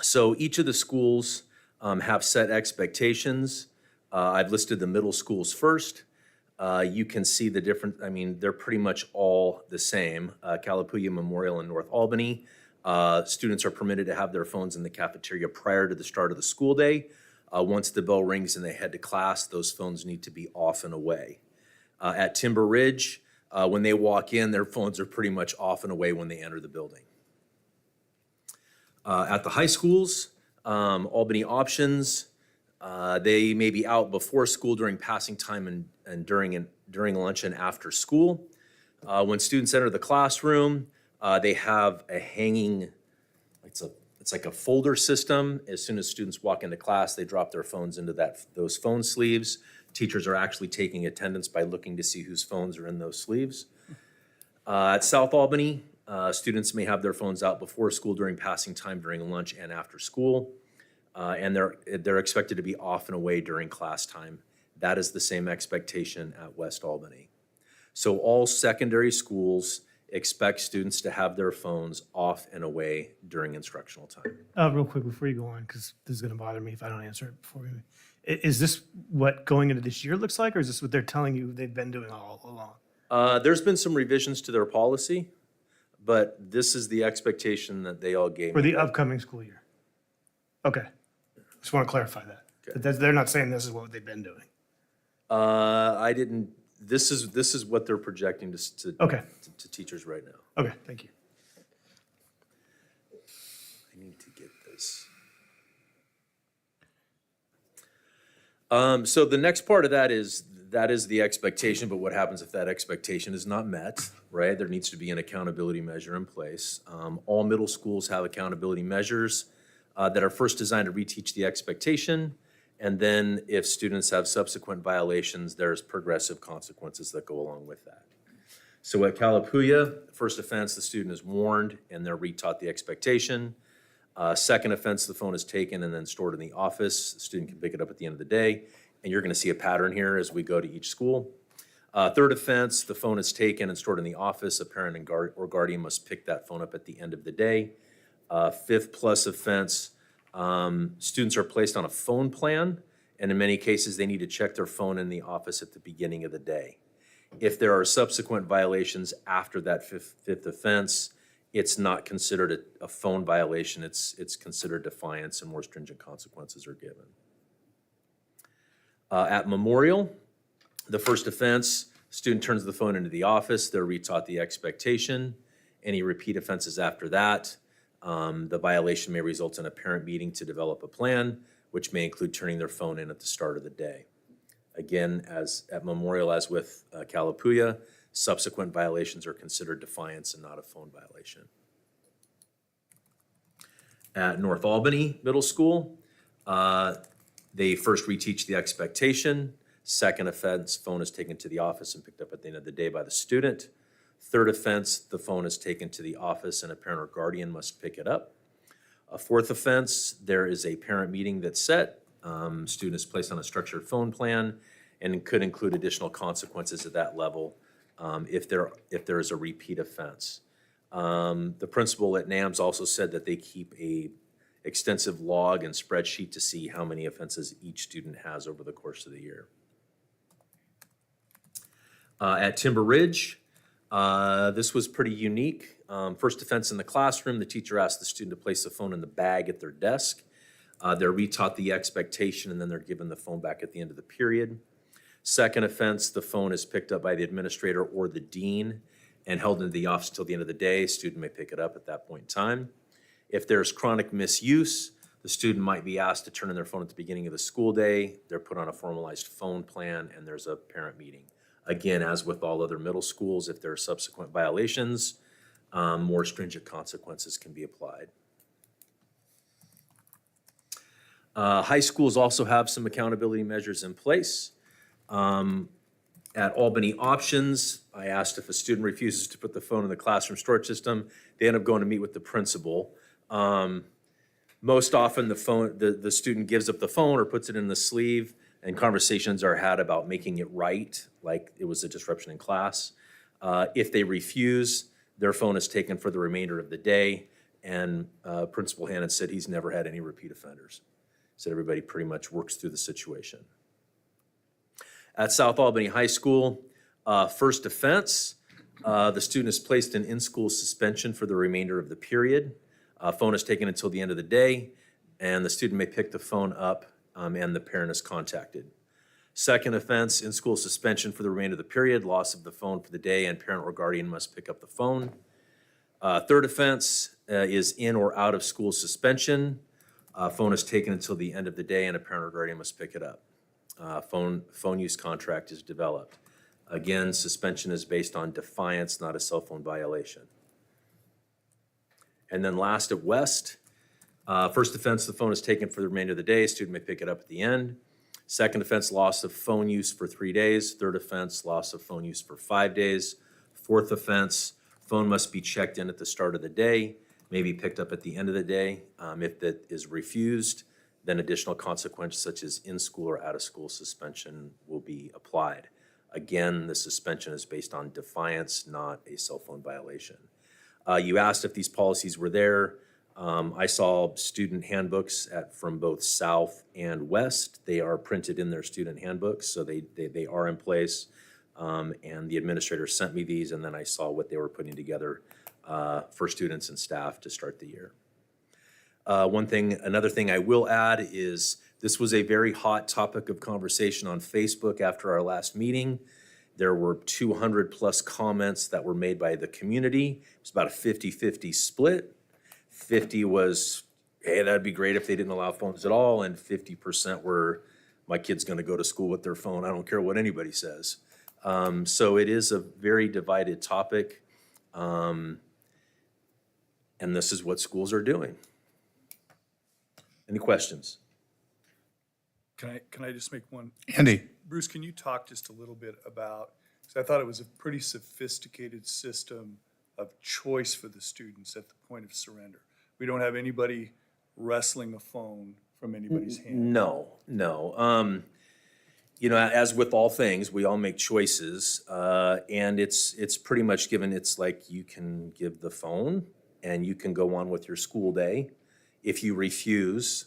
So each of the schools have set expectations. I've listed the middle schools first. You can see the different, I mean, they're pretty much all the same. Calapooya Memorial in North Albany, students are permitted to have their phones in the cafeteria prior to the start of the school day. Once the bell rings and they head to class, those phones need to be off and away. At Timber Ridge, when they walk in, their phones are pretty much off and away when they enter the building. At the high schools, Albany Options, they may be out before school during passing time and during lunch and after school. When students enter the classroom, they have a hanging, it's like a folder system. As soon as students walk into class, they drop their phones into those phone sleeves. Teachers are actually taking attendance by looking to see whose phones are in those sleeves. At South Albany, students may have their phones out before school during passing time, during lunch, and after school. And they're expected to be off and away during class time. That is the same expectation at West Albany. So all secondary schools expect students to have their phones off and away during instructional time. Real quick before you go on, because this is going to bother me if I don't answer it before we. Is this what going into this year looks like, or is this what they're telling you they've been doing all along? There's been some revisions to their policy, but this is the expectation that they all gave For me. the upcoming school year? Okay. Just want to clarify that. Okay. But they're not saying this is what they've been doing. I didn't, this is what they're projecting to Okay. to teachers right now. Okay, thank you. I need to get this. So the next part of that is the expectation, but what happens if that expectation is not met, right? There needs to be an accountability measure in place. All middle schools have accountability measures that are first designed to reteach the expectation. And then if students have subsequent violations, there's progressive consequences that go along with that. So at Calapooya, first offense, the student is warned and they're retaught the expectation. Second offense, the phone is taken and then stored in the office. The student can pick it up at the end of the day. And you're going to see a pattern here as we go to each school. Third offense, the phone is taken and stored in the office. A parent or guardian must pick that phone up at the end of the day. Fifth plus offense, students are placed on a phone plan, and in many cases, they need to check their phone in the office at the beginning of the day. If there are subsequent violations after that fifth offense, it's not considered a phone violation. It's considered defiance, and more stringent consequences are given. At Memorial, the first offense, student turns the phone into the office. They're retaught the expectation. Any repeat offenses after that, the violation may result in a parent meeting to develop a plan, which may include turning their phone in at the start of the day. Again, as at Memorial, as with Calapooya, subsequent violations are considered defiance and not a phone violation. At North Albany Middle School, they first reteach the expectation. Second offense, phone is taken to the office and picked up at the end of the day by the student. Third offense, the phone is taken to the office and a parent or guardian must pick it up. A fourth offense, there is a parent meeting that's set. Student is placed on a structured phone plan and could include additional consequences at that level if there is a repeat offense. The principal at NAMS also said that they keep a extensive log and spreadsheet to see how many offenses each student has over the course of the year. At Timber Ridge, this was pretty unique. First offense in the classroom, the teacher asked the student to place the phone in the bag at their desk. They're retaught the expectation and then they're given the phone back at the end of the period. Second offense, the phone is picked up by the administrator or the dean and held into the office until the end of the day. Student may pick it up at that point in time. If there's chronic misuse, the student might be asked to turn in their phone at the beginning of the school day. They're put on a formalized phone plan and there's a parent meeting. Again, as with all other middle schools, if there are subsequent violations, more stringent consequences can be applied. High schools also have some accountability measures in place. At Albany Options, I asked if a student refuses to put the phone in the classroom storage system, they end up going to meet with the principal. Most often the student gives up the phone or puts it in the sleeve, and conversations are had about making it right, like it was a disruption in class. If they refuse, their phone is taken for the remainder of the day, and Principal Hannon said he's never had any repeat offenders. Said everybody pretty much works through the situation. At South Albany High School, first offense, the student is placed in-school suspension for the remainder of the period. Phone is taken until the end of the day, and the student may pick the phone up and the parent is contacted. Second offense, in-school suspension for the remainder of the period, loss of the phone for the day, and parent or guardian must pick up the phone. Third offense is in or out of school suspension. Phone is taken until the end of the day and a parent or guardian must pick it up. Phone use contract is developed. Again, suspension is based on defiance, not a cell phone violation. And then last at West, first offense, the phone is taken for the remainder of the day. Student may pick it up at the end. Second offense, loss of phone use for 3 days. Third offense, loss of phone use for 5 days. Fourth offense, phone must be checked in at the start of the day, may be picked up at the end of the day. If that is refused, then additional consequences such as in-school or out-of-school suspension will be applied. Again, the suspension is based on defiance, not a cell phone violation. You asked if these policies were there. I saw student handbooks from both South and West. They are printed in their student handbooks, so they are in place. And the administrator sent me these, and then I saw what they were putting together for students and staff to start the year. Another thing I will add is this was a very hot topic of conversation on Facebook after our last meeting. There were 200 plus comments that were made by the community. It was about a 50-50 split. 50 was, hey, that'd be great if they didn't allow phones at all, and 50% were, my kid's gonna go to school with their phone, I don't care what anybody says. So it is a very divided topic, and this is what schools are doing. Any questions? Can I just make one? Andy. Bruce, can you talk just a little bit about, because I thought it was a pretty sophisticated system of choice for the students at the point of surrender. We don't have anybody wrestling a phone from anybody's hand. No. You know, as with all things, we all make choices, and it's pretty much given. It's like you can give the phone, and you can go on with your school day. If you refuse,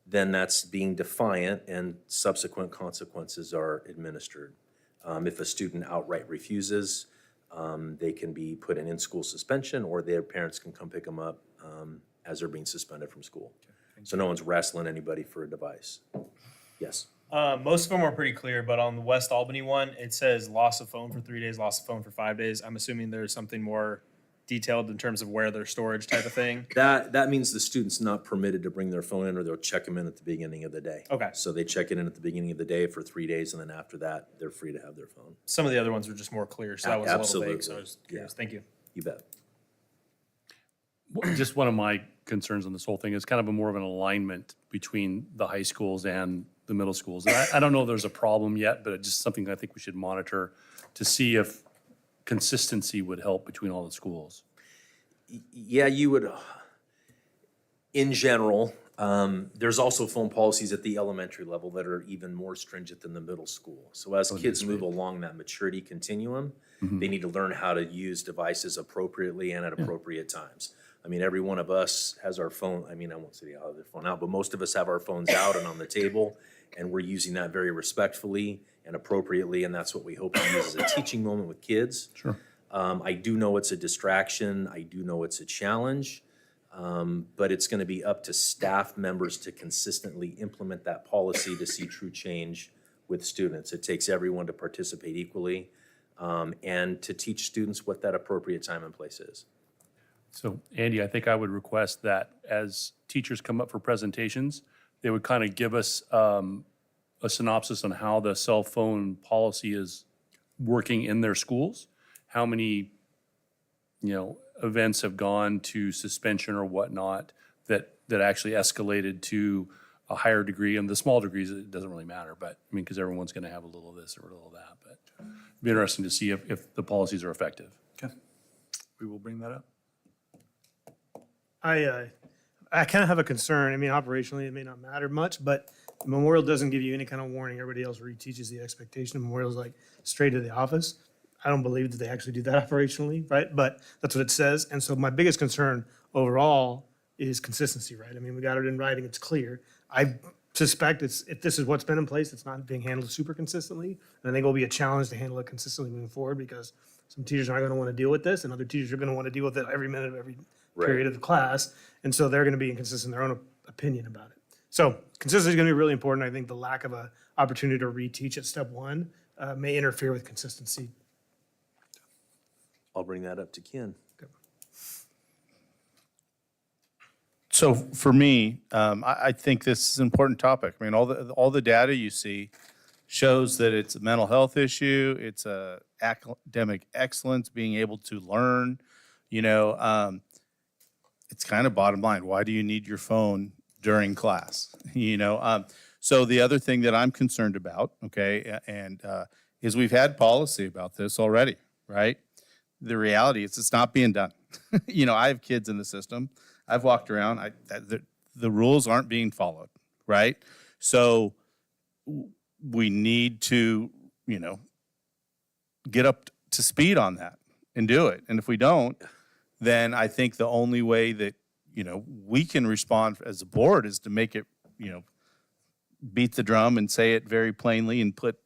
then that's being defiant and subsequent consequences are administered. If a student outright refuses, they can be put in in-school suspension, or their parents can come pick them up as they're being suspended from school. So no one's wrestling anybody for a device. Yes. Most of them are pretty clear, but on the West Albany one, it says loss of phone for 3 days, loss of phone for 5 days. I'm assuming there's something more detailed in terms of where their storage type of thing. That means the student's not permitted to bring their phone in, or they'll check them in at the beginning of the day. Okay. So they check it in at the beginning of the day for 3 days, and then after that, they're free to have their phone. Some of the other ones were just more clear, so that was a little vague, so I Absolutely. was curious. Yeah. Thank you. You bet. Just one of my concerns on this whole thing is kind of a more of an alignment between the high schools and the middle schools. And I don't know if there's a problem yet, but it's just something I think we should monitor to see if consistency would help between all the schools. Yeah, you would, in general, there's also phone policies at the elementary level that are even more stringent than the middle school. So as kids move along that maturity continuum, they need to learn how to use devices appropriately and at appropriate times. I mean, every one of us has our phone, I mean, I won't say the other phone out, but most of us have our phones out and on the table, and we're using that very respectfully and appropriately, and that's what we hope to use as a teaching moment with kids. Sure. I do know it's a distraction. I do know it's a challenge. But it's going to be up to staff members to consistently implement that policy to see true change with students. It takes everyone to participate equally, and to teach students what that appropriate time and place is. So Andy, I think I would request that as teachers come up for presentations, they would kind of give us a synopsis on how the cell phone policy is working in their schools, how many, events have gone to suspension or whatnot that actually escalated to a higher degree. And the small degrees, it doesn't really matter, but I mean, because everyone's going to have a little of this or a little of that. But it'd be interesting to see if the policies are effective. Okay. We will bring that up. I kind of have a concern. I mean, operationally, it may not matter much, but Memorial doesn't give you any kind of warning. Everybody else reteaches the expectation. Memorial's like straight to the office. I don't believe that they actually do that operationally, right? But that's what it says. And so my biggest concern overall is consistency, right? I mean, we got it in writing, it's clear. I suspect if this is what's been in place, it's not being handled super consistently. And I think it'll be a challenge to handle it consistently moving forward, because some teachers aren't gonna wanna deal with this, and other teachers are gonna wanna deal with it every minute of every period of the class. And so they're gonna be inconsistent in their own opinion about it. So consistency is gonna be really important. I think the lack of a opportunity to reteach at step one may interfere with consistency. I'll bring that up to Ken. So for me, I think this is an important topic. I mean, all the data you see shows that it's a mental health issue. It's a academic excellence, being able to learn. It's kind of bottom line. Why do you need your phone during class? So the other thing that I'm concerned about, okay, and is we've had policy about this already, right? The reality is it's not being done. I have kids in the system. I've walked around. The rules aren't being followed, right? So we need to, get up to speed on that and do it. And if we don't, then I think the only way that, we can respond as a board is to make it, beat the drum and say it very plainly and put,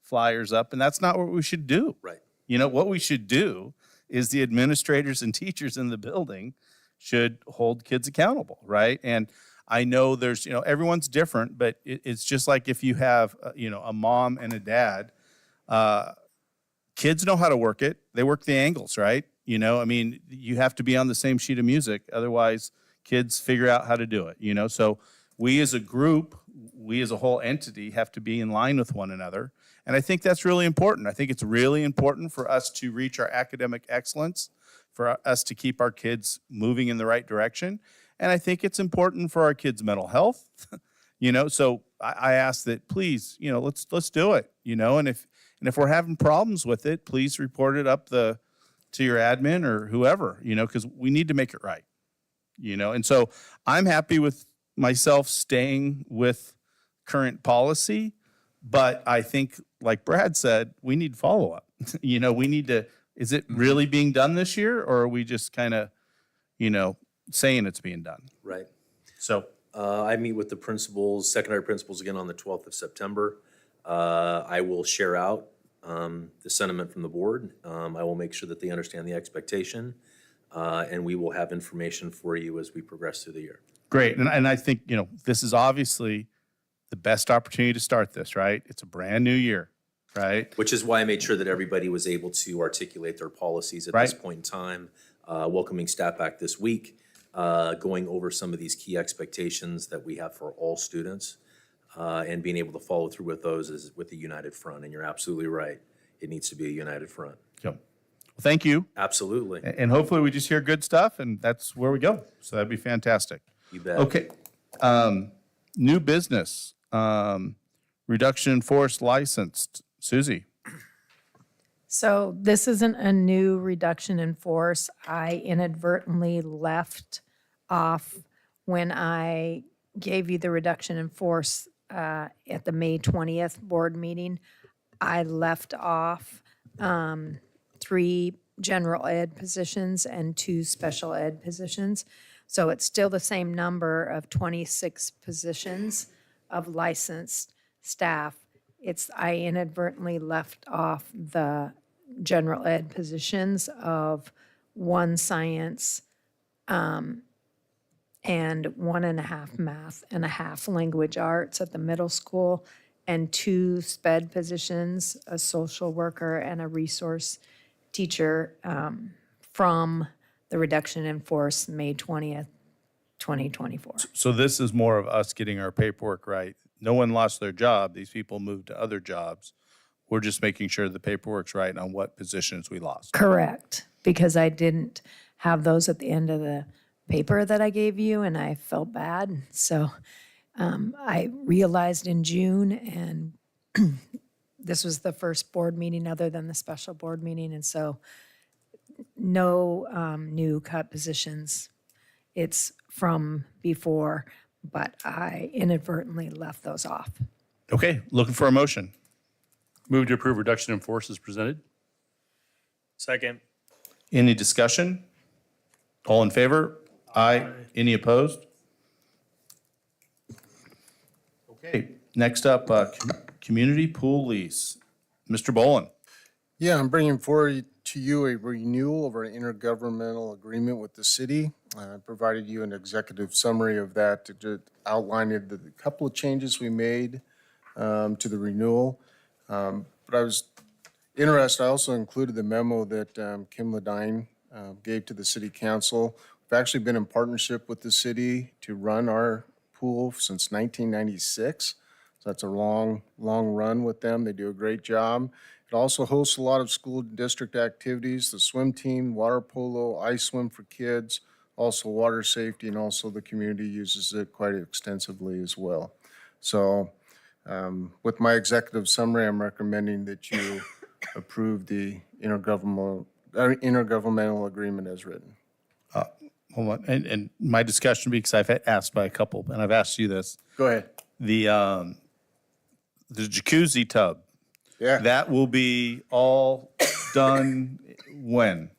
flyers up. And that's not what we should do. Right. What we should do is the administrators and teachers in the building should hold kids accountable, right? And I know there's, everyone's different, but it's just like if you have, a mom and a dad, kids know how to work it. They work the angles, right? You have to be on the same sheet of music. Otherwise, kids figure out how to do it, So we as a group, we as a whole entity have to be in line with one another. And I think that's really important. I think it's really important for us to reach our academic excellence, for us to keep our kids moving in the right direction. And I think it's important for our kids' mental health. So I ask that please, let's do it, and if we're having problems with it, please report it up to your admin or whoever, because we need to make it right, And so I'm happy with myself staying with current policy, but I think, like Brad said, we need follow-up. We need to, is it really being done this year, or are we just kind of, saying it's being done. Right. So, I meet with the principals, secondary principals again on the 12th of September. I will share out the sentiment from the board. I will make sure that they understand the expectation, and we will have information for you as we progress through the year. great. And I think, this is obviously the best opportunity to start this, right? It's a brand new year, right? Which is why I made sure that everybody was able to articulate their policies at this Right. point in time, welcoming staff back this week, going over some of these key expectations that we have for all students, and being able to follow through with those is with a united front. And you're absolutely right. It needs to be a united front. Yep. Well, thank you. Absolutely. And hopefully we just hear good stuff and that's where we go. So that'd be fantastic. You bet. Okay. New business, reduction in force licensed. Susie. So this isn't a new reduction in force. I inadvertently left off when I gave you the reduction in force at the May 20th board meeting. I left off 3 general ed positions and 2 special ed positions. So it's still the same number of 26 positions of licensed staff. I inadvertently left off the general ed positions of 1 science and 1.5 math and a half language arts at the middle school, and 2 sped positions, a social worker and a resource teacher from the reduction in force May 20th, 2024. So this is more of us getting our paperwork right. No one lost their job. These people moved to other jobs. We're just making sure the paperwork's right on what positions we lost. Correct, because I didn't have those at the end of the paper that I gave you, and I felt bad. So I realized in June, and this was the first board meeting other than the special board meeting, and so no new cut positions. It's from before, but I inadvertently left those off. Okay, looking for a motion. Move to approve reduction in force as presented. Second. Any discussion? All in favor? Aye. Any opposed? Okay, next up, community pool lease. Mr. Bolin. Yeah, I'm bringing forward to you a renewal of our intergovernmental agreement with the city. I provided you an executive summary of that to just outline the couple of changes we made to the renewal. But I was interested, I also included the memo that Kim Ledine gave to the city council. We've actually been in partnership with the city to run our pool since 1996. So that's a long run with them. They do a great job. It also hosts a lot of school district activities, the swim team, water polo, ice swim for kids, also water safety, and also the community uses it quite extensively as well. So with my executive summary, I'm recommending that you approve the intergovernmental agreement as written. Hold on, and my discussion, because I've asked by a couple, and I've asked you this. Go ahead. The jacuzzi tub, Yeah. that will be all done when?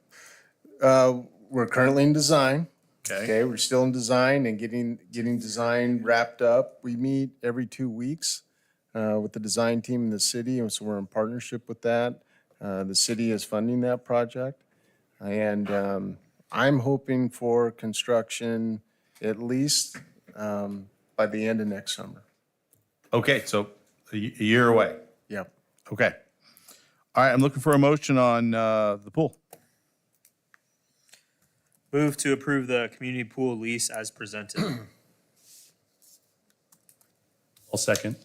We're currently in design. Okay. Okay, we're still in design and getting design wrapped up. We meet every 2 weeks with the design team in the city, and so we're in partnership with that. The city is funding that project. And I'm hoping for construction at least by the end of next summer. Okay, so a year away. Yep. Okay. All right, I'm looking for a motion on the pool. Move to approve the community pool lease as presented. I'll second.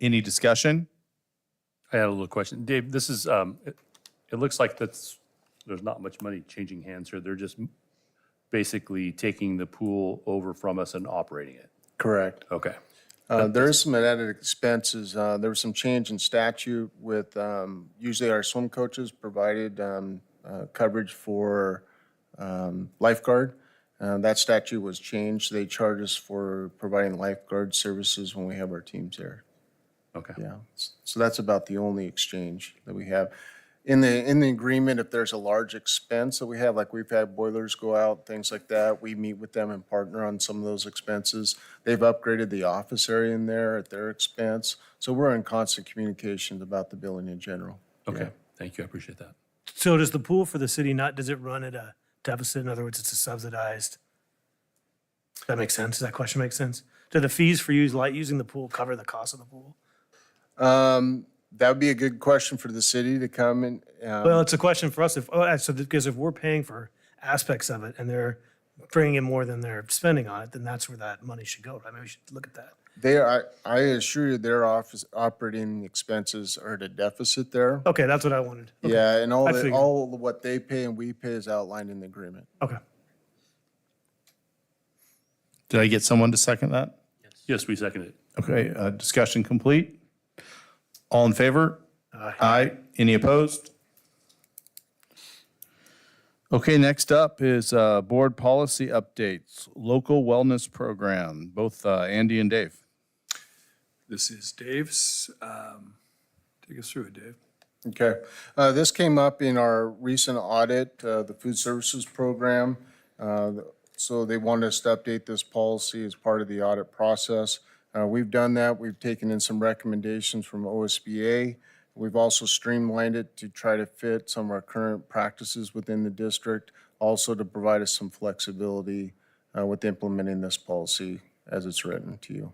Any discussion? I had a little question. Dave, this is, it looks like there's not much money changing hands here. They're just basically taking the pool over from us and operating it. Correct. Okay. There is some added expenses. There was some change in statute with, usually our swim coaches provided coverage for lifeguard. That statute was changed. They charge us for providing lifeguard services when we have our teams there. Okay. Yeah, so that's about the only exchange that we have. In the agreement, if there's a large expense that we have, like we've had boilers go out, things like that, we meet with them and partner on some of those expenses. They've upgraded the office area in there at their expense. So we're in constant communication about the billing in general. Okay, thank you, I appreciate that. So does the pool for the city does it run at a deficit? In other words, it's a subsidized? Does that make sense? Does that question make sense? Do the fees for using the pool cover the cost of the pool? That would be a good question for the city to come and, Well, it's a question for us because if we're paying for aspects of it and they're bringing in more than they're spending on it, then that's where that money should go. Right? Maybe we should look at that. I assure you, their office operating expenses are at a deficit there. Okay, that's what I wanted. Okay. Yeah, and I figured. all what they pay and we pay is outlined in the agreement. Okay. Did I get someone to second that? Yes, we second it. Okay, discussion complete. All in favor? Aye. Any opposed? Okay, next up is board policy updates, local wellness program, both Andy and Dave. This is Dave's. Take us through it, Dave. Okay. This came up in our recent audit, the food services program. So they wanted us to update this policy as part of the audit process. We've done that. We've taken in some recommendations from OSBA. We've also streamlined it to try to fit some of our current practices within the district, also to provide us some flexibility with implementing this policy as it's written to you.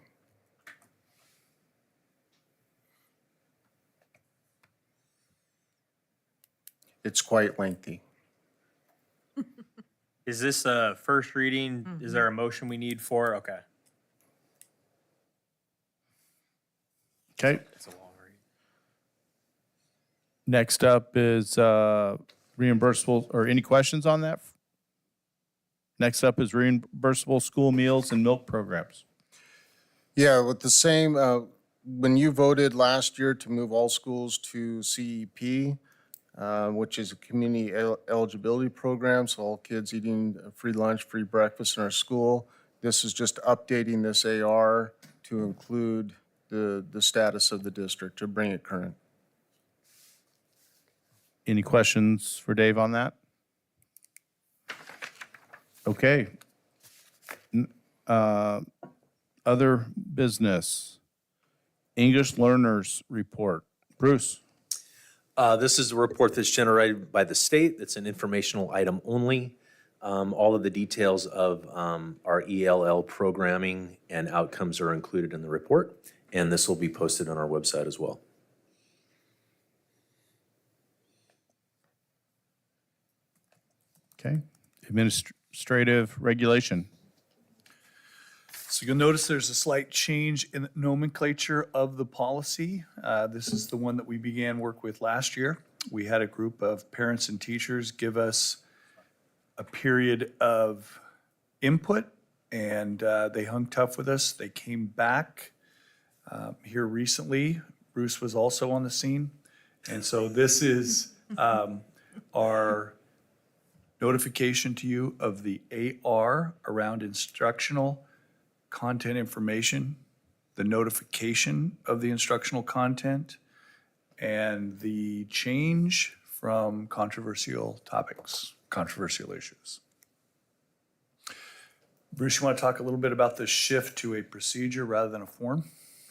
It's quite lengthy. Is this a first reading? Is there a motion we need for? Okay. Okay, It's a long read. next up is reimbursable, or any questions on that? Next up is reimbursable school meals and milk programs. Yeah, with the same, when you voted last year to move all schools to CEP, which is a community eligibility program, so all kids eating free lunch, free breakfast in our school, this is just updating this AR to include the status of the district, to bring it current. Any questions for Dave on that? Okay. Other business. English learners report. Bruce? This is a report that's generated by the state. It's an informational item only. All of the details of our ELL programming and outcomes are included in the report, and this will be posted on our website as well. Okay. Administrative regulation. So you'll notice there's a slight change in the nomenclature of the policy. This is the one that we began work with last year. We had a group of parents and teachers give us a period of input, and they hung tough with us. They came back here recently. Bruce was also on the scene. And so this is our notification to you of the AR around instructional content information, the notification of the instructional content, and the change from controversial topics, controversial issues. Bruce, you want to talk a little bit about the shift to a procedure rather than a form?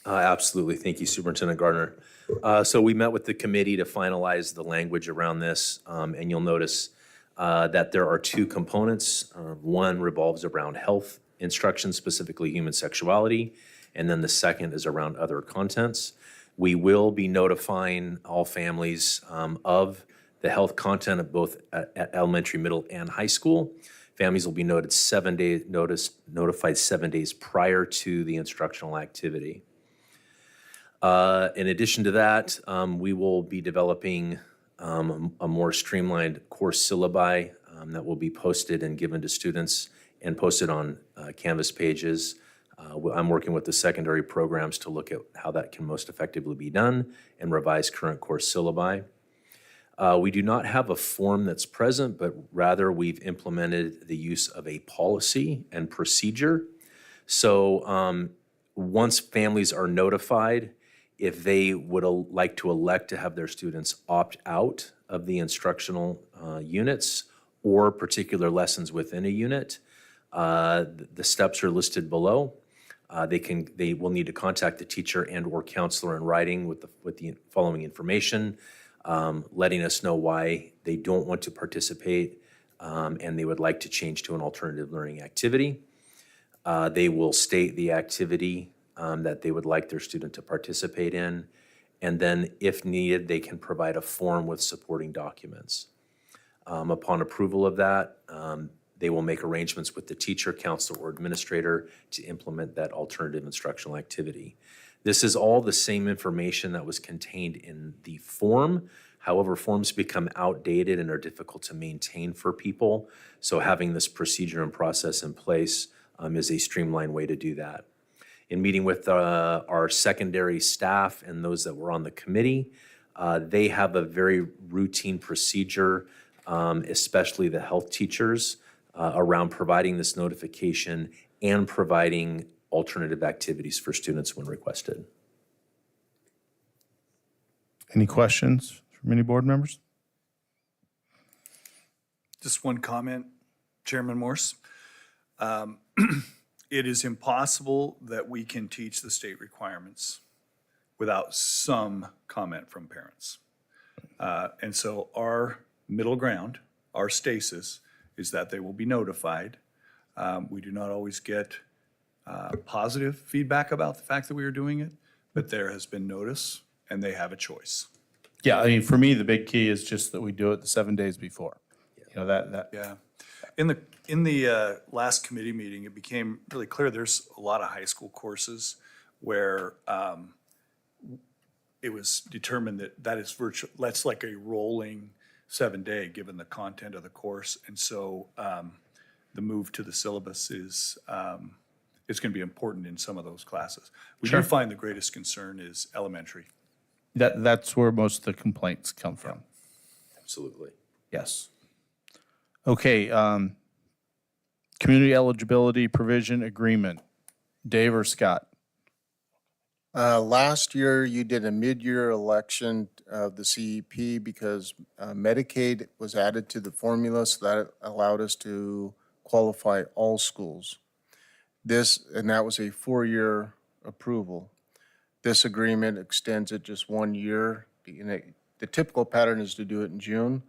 Absolutely. Thank you, Superintendent Gardner. So we met with the committee to finalize the language around this, and you'll notice that there are two components. One revolves around health instruction, specifically human sexuality, and then the second is around other contents. We will be notifying all families of the health content of both at elementary, middle, and high school. Families will be notified 7 days prior to the instructional activity. In addition to that, we will be developing a more streamlined course syllabi that will be posted and given to students and posted on Canvas pages. I'm working with the secondary programs to look at how that can most effectively be done and revise current course syllabi. We do not have a form that's present, but rather we've implemented the use of a policy and procedure. So once families are notified, if they would like to elect to have their students opt out of the instructional units or particular lessons within a unit. The steps are listed below. They will need to contact the teacher and/or counselor in writing with the following information, letting us know why they don't want to participate and they would like to change to an alternative learning activity. They will state the activity that they would like their student to participate in, and then if needed, they can provide a form with supporting documents. Upon approval of that, they will make arrangements with the teacher, counselor, or administrator to implement that alternative instructional activity. This is all the same information that was contained in the form. However, forms become outdated and are difficult to maintain for people. So having this procedure and process in place is a streamlined way to do that. In meeting with our secondary staff and those that were on the committee, they have a very routine procedure, especially the health teachers, around providing this notification and providing alternative activities for students when requested. Any questions from any board members? Just one comment, Chairman Morse. It is impossible that we can teach the state requirements without some comment from parents. And so our middle ground, our stasis, is that they will be notified. We do not always get positive feedback about the fact that we are doing it, but there has been notice and they have a choice. Yeah, I mean, for me, the big key is just that we do it the 7 days before. You know, that. Yeah. In the last committee meeting, it became really clear there's a lot of high school courses where it was determined that is that's like a rolling 7-day, given the content of the course. And so the move to the syllabus is going to be important in some of those classes. We do find the greatest concern is elementary. That's where most of the complaints come from. Absolutely. Yes. Okay, community eligibility provision agreement. Dave or Scott? Last year, you did a mid-year election of the CEP because Medicaid was added to the formula, so that allowed us to qualify all schools. And that was a 4-year approval. This agreement extends it just 1 year. The typical pattern is to do it in June.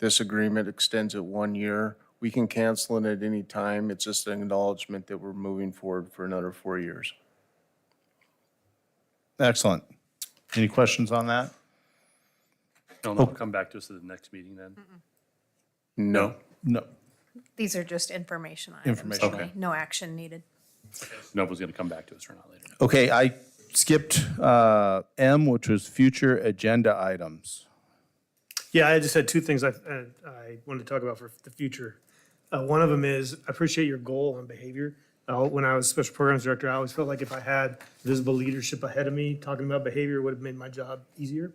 This agreement extends it 1 year. We can cancel it at any time. It's just an acknowledgement that we're moving forward for another 4 years. Excellent. Any questions on that? No, they'll come back to us at the next meeting then. No. No. These are just information items. Information. Really. Okay. No action needed. Nova's going to come back to us or not later. Okay, I skipped M, which was future agenda items. Yeah, I just had two things I wanted to talk about for the future. One of them is, I appreciate your goal on behavior. When I was special programs director, I always felt like if I had visible leadership ahead of me talking about behavior, it would have made my job easier.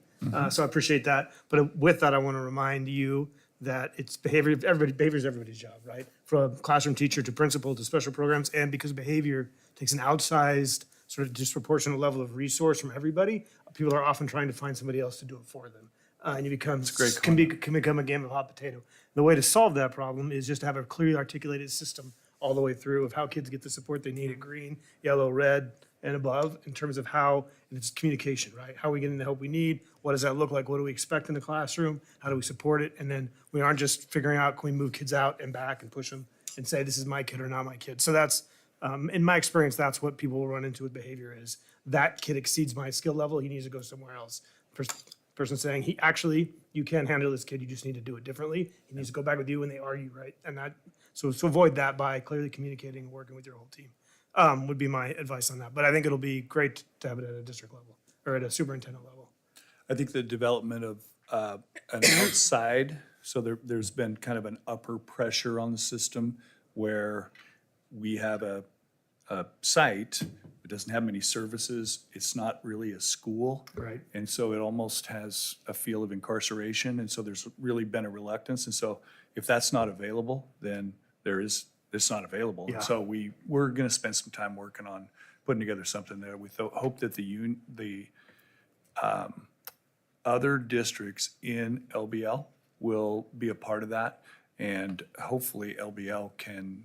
So I appreciate that. But with that, I want to remind you that it's behavior is everybody's job, right? From classroom teacher to principal to special programs. And because behavior takes an outsized, sort of disproportionate level of resource from everybody, people are often trying to find somebody else to do it for them. And it becomes, can become a game of hot potato. The way to solve that problem is just to have a clearly articulated system all the way through of how kids get the support they need at green, yellow, red, and above in terms of how, and it's communication, right? How are we getting the help we need? What does that look like? What do we expect in the classroom? How do we support it? And then we aren't just figuring out, can we move kids out and back and push them and say, this is my kid or not my kid? So that's, in my experience, that's what people will run into with behavior is that kid exceeds my skill level, he needs to go somewhere else. Person saying, you can't handle this kid, you just need to do it differently. He needs to go back with you when they argue, right? And that, so to avoid that by clearly communicating and working with your whole team would be my advice on that. But I think it'll be great to have it at a district level or at a superintendent level. I think the development of an outside, so there's been kind of an upper pressure on the system where we have a site that doesn't have many services. It's not really a school. Right. And so it almost has a feel of incarceration. And so there's really been a reluctance. And so if that's not available, then it's not available. Yeah. And so we're going to spend some time working on putting together something there. We hope that the other districts in LBL will be a part of that. And hopefully LBL can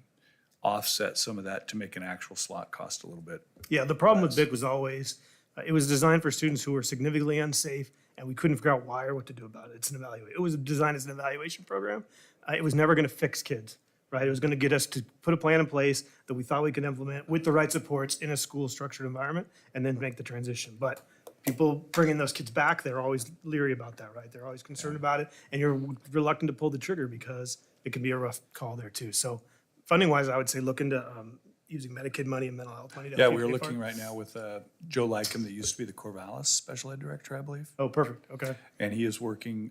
offset some of that to make an actual slot cost a little bit. Yeah, the problem with BIC was always, it was designed for students who were significantly unsafe, and we couldn't figure out why or what to do about it. It's an evaluation. It was designed as an evaluation program. It was never going to fix kids, right? It was going to get us to put a plan in place that we thought we could implement with the right supports in a school structured environment, and then make the transition. But people bringing those kids back, they're always leery about that, right? They're always concerned about it, and you're reluctant to pull the trigger because it can be a rough call there too. So funding-wise, I would say look into using Medicaid money and mental health money to Yeah, help you we were pay for it. looking right now with Joe Lycum, that used to be the Corvallis Special Ed Director, I believe. Oh, perfect, okay. And he is working,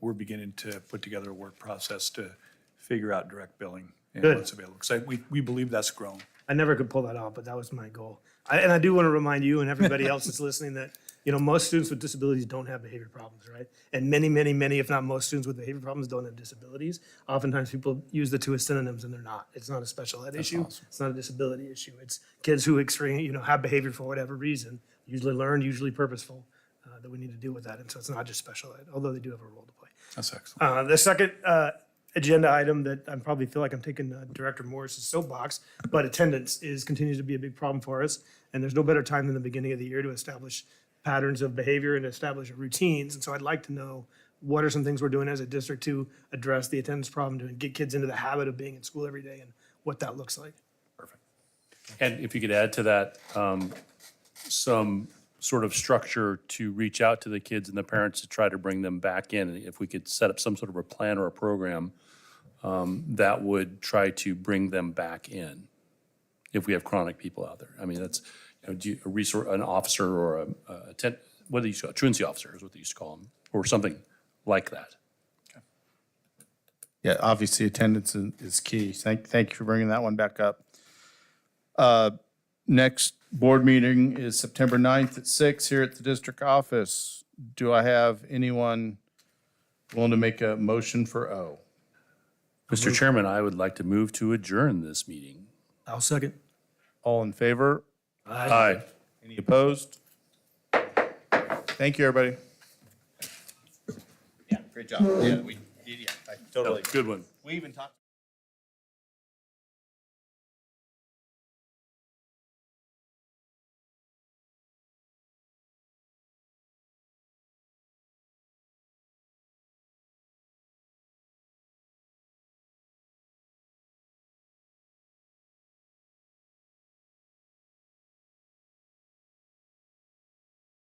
we're beginning to put together a work process to figure out direct billing and Good. what's available. Because we believe that's grown. I never could pull that off, but that was my goal. And I do want to remind you and everybody else that's listening that, you know, most students with disabilities don't have behavior problems, right? And many, many, many, if not most students with behavior problems don't have disabilities. Oftentimes people use the two as synonyms and they're not. It's not a special ed issue. It's not a disability issue. It's kids who experience, you know, have behavior for whatever reason, usually learned, usually purposeful, that we need to deal with that. And so it's not just special ed, although they do have a role to play. That's excellent. The second agenda item that I probably feel like I'm taking Director Morris's soapbox, but attendance continues to be a big problem for us. And there's no better time than the beginning of the year to establish patterns of behavior and establish routines. And so I'd like to know what are some things we're doing as a district to address the attendance problem, to get kids into the habit of being in school every day and what that looks like. And if you could add to that, some sort of structure to reach out to the kids and the parents to try to bring them back in. If we could set up some sort of a plan or a program that would try to bring them back in, if we have chronic people out there. I mean, that's, you know, a resource, an officer or what do you call, truancy officer is what they used to call them, or something like that. Yeah, obviously attendance is key. Thank you for bringing that one back up. Next board meeting is September 9th at 6 here at the district office. Do I have anyone willing to make a motion for O? Mr. Chairman, I would like to move to adjourn this meeting. I'll second. All in favor? Aye. Any opposed? Thank you, everybody. Yeah, great job. Yeah, I totally. Good one. We even talked.